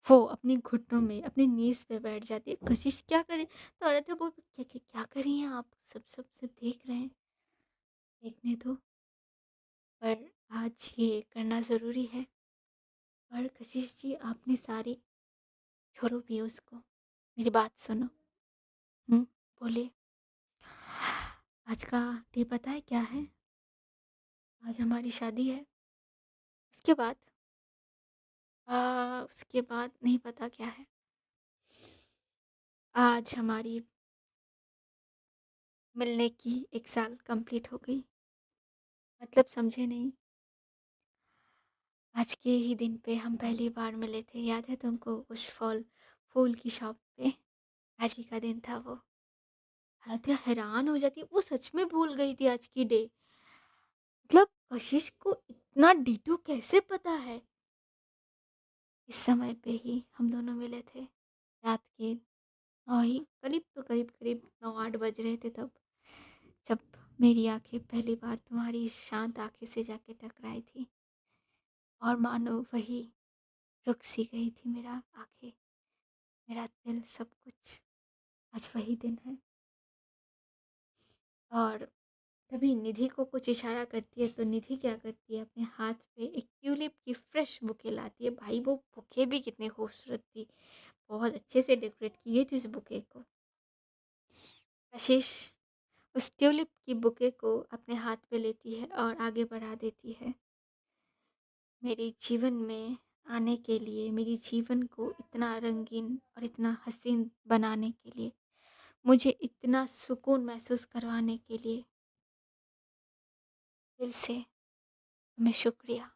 A: वो अपनी घुटनों में अपनी नीज पे बैठ जाती है। कशिश क्या करे, तो आराध्या बोल, क्या क्या क्या कर रही हैं आप, सब सब सब देख रहे हैं, देखने दो, पर आज ये करना ज़रूरी है। पर कशिश जी आपने सारी, छोड़ो भी उसको, मेरी बात सुनो। बोलिए। आज का डे पता है क्या है? आज हमारी शादी है। उसके बाद उसके बाद नहीं पता क्या है। आज हमारी मिलने की 1 साल कंप्लीट हो गई। मतलब समझे नहीं। आज के ही दिन पे हम पहली बार मिले थे, याद है तुमको, उस फूल की शॉप पे। आज ही का दिन था वो। आराध्या हैरान हो जाती है, वो सच में भूल गई थी आज की डे। मतलब कशिश को इतना डिटो कैसे पता है। इस समय पे ही हम दोनों मिले थे, रात के 9 ही करीब, तो करीब करीब 9-8 बज रहे थे तब, जब मेरी आंखें पहली बार तुम्हारी इस शांत आंखें से जाके टकराई थी। और मानो वही रुक सी गई थी, मेरा आंखें, मेरा दिल, सब कुछ। आज वही दिन है। और तभी निधि को कुछ इशारा करती है, तो निधि क्या करती है, अपने हाथ पे एक ट्यूलिप की फ्रेश बुके लाती है। भाई वो बुके भी कितनी खूबसूरत थी, बहुत अच्छे से डेकोरेट की गई थी इस बुके को। आशीष उस ट्यूलिप की बुके को अपने हाथ पे लेती है और आगे बढ़ा देती है। मेरे जीवन में आने के लिए, मेरे जीवन को इतना रंगीन और इतना हसीन बनाने के लिए, मुझे इतना सुकून महसूस करवाने के लिए दिल से तुम्हें शुक्रिया।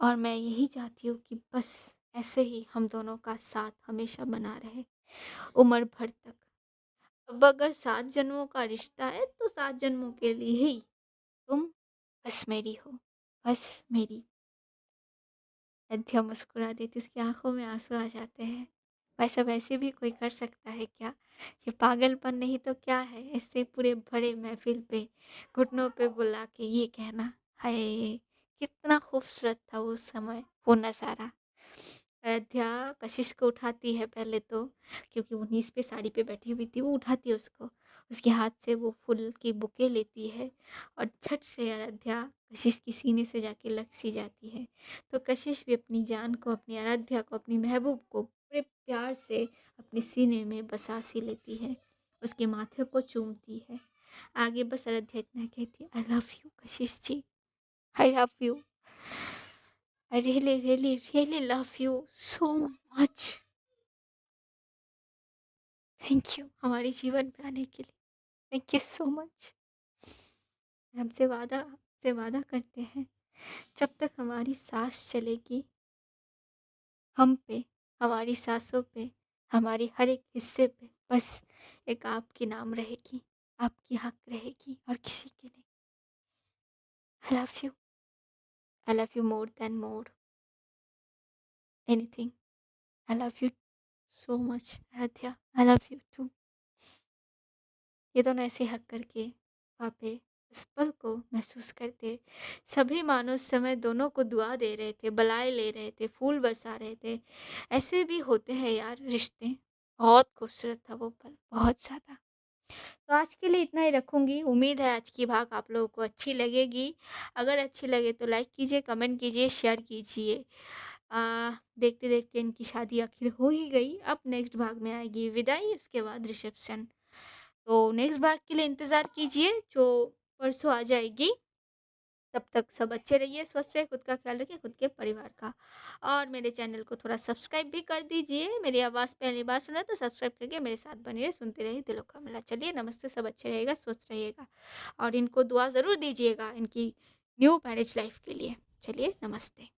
A: और मैं यही चाहती हूँ कि बस ऐसे ही हम दोनों का साथ हमेशा बना रहे, उम्र भर तक। अब अगर 7 जन्मों का रिश्ता है, तो 7 जन्मों के लिए ही तुम बस मेरी हो, बस मेरी। अध्या मुस्कुरा देती, उसकी आंखों में आंसू आ जाते हैं। वैसा वैसे भी कोई कर सकता है क्या? ये पागलपन नहीं तो क्या है, इससे पूरे बड़े महफिल पे घुटनों पे बुला के ये कहना। हाय, कितना खूबसूरत था वो समय, वो नज़ारा। अयोध्या कशिश को उठाती है पहले तो, क्योंकि वो नीज पे साड़ी पे बैठी हुई थी, वो उठाती है उसको, उसके हाथ से वो फूल की बुके लेती है और झट से अयोध्या कशिश की सीने से जाके लग सी जाती है। तो कशिश भी अपनी जान को, अपनी आराध्या को, अपनी महबूब को बड़े प्यार से अपने सीने में बसा सी लेती है। उसके माथे को चूमती है। आगे बस अरध्या इतना कहती है, आई love you Kashish ji, I love you, I really really really love you so much. Thank you हमारे जीवन में आने के लिए, थैंक यू सो मच। हमसे वादा करते हैं, जब तक हमारी सांस चलेगी, हम पे, हमारी सांसों पे, हमारी हर एक हिस्से पे बस एक आपकी नाम रहेगी, आपकी हक रहेगी और किसी की नहीं। I love you, I love you more than more anything. I love you so much Aradhya, I love you too. ये दोनों ऐसे हक करके पापे इस पल को महसूस करते। सभी मानो उस समय दोनों को दुआ दे रहे थे, बधाई ले रहे थे, फूल बरसा रहे थे। ऐसे भी होते हैं यार रिश्ते। बहुत खूबसूरत था वो पल, बहुत ज़्यादा। तो आज के लिए इतना ही रखूँगी। उम्मीद है आज की भाग आप लोगों को अच्छी लगेगी। अगर अच्छी लगे तो लाइक कीजिए, कमेंट कीजिए, शेयर कीजिए। देखते-देखते इनकी शादी आखिर हो ही गई। अब नेक्स्ट भाग में आएगी विदाई, उसके बाद रिसेप्शन। तो नेक्स्ट भाग के लिए इंतज़ार कीजिए, जो परसों आ जाएगी। तब तक सब अच्छे रहिए, स्वस्थ रहिए, खुद का ख़्याल रखिए, खुद के परिवार का। और मेरे चैनल को थोड़ा सब्सक्राइब भी कर दीजिए। मेरी आवाज़ पहली बार सुना तो सब्सक्राइब करके मेरे साथ बने रहिए, सुनते रहिए दिलों का मेला। चलिए नमस्ते, सब अच्छे रहिएगा, स्वस्थ रहिएगा और इनको दुआ ज़रूर दीजिएगा इनकी न्यू मैरिज लाइफ़ के लिए। चलिए नमस्ते।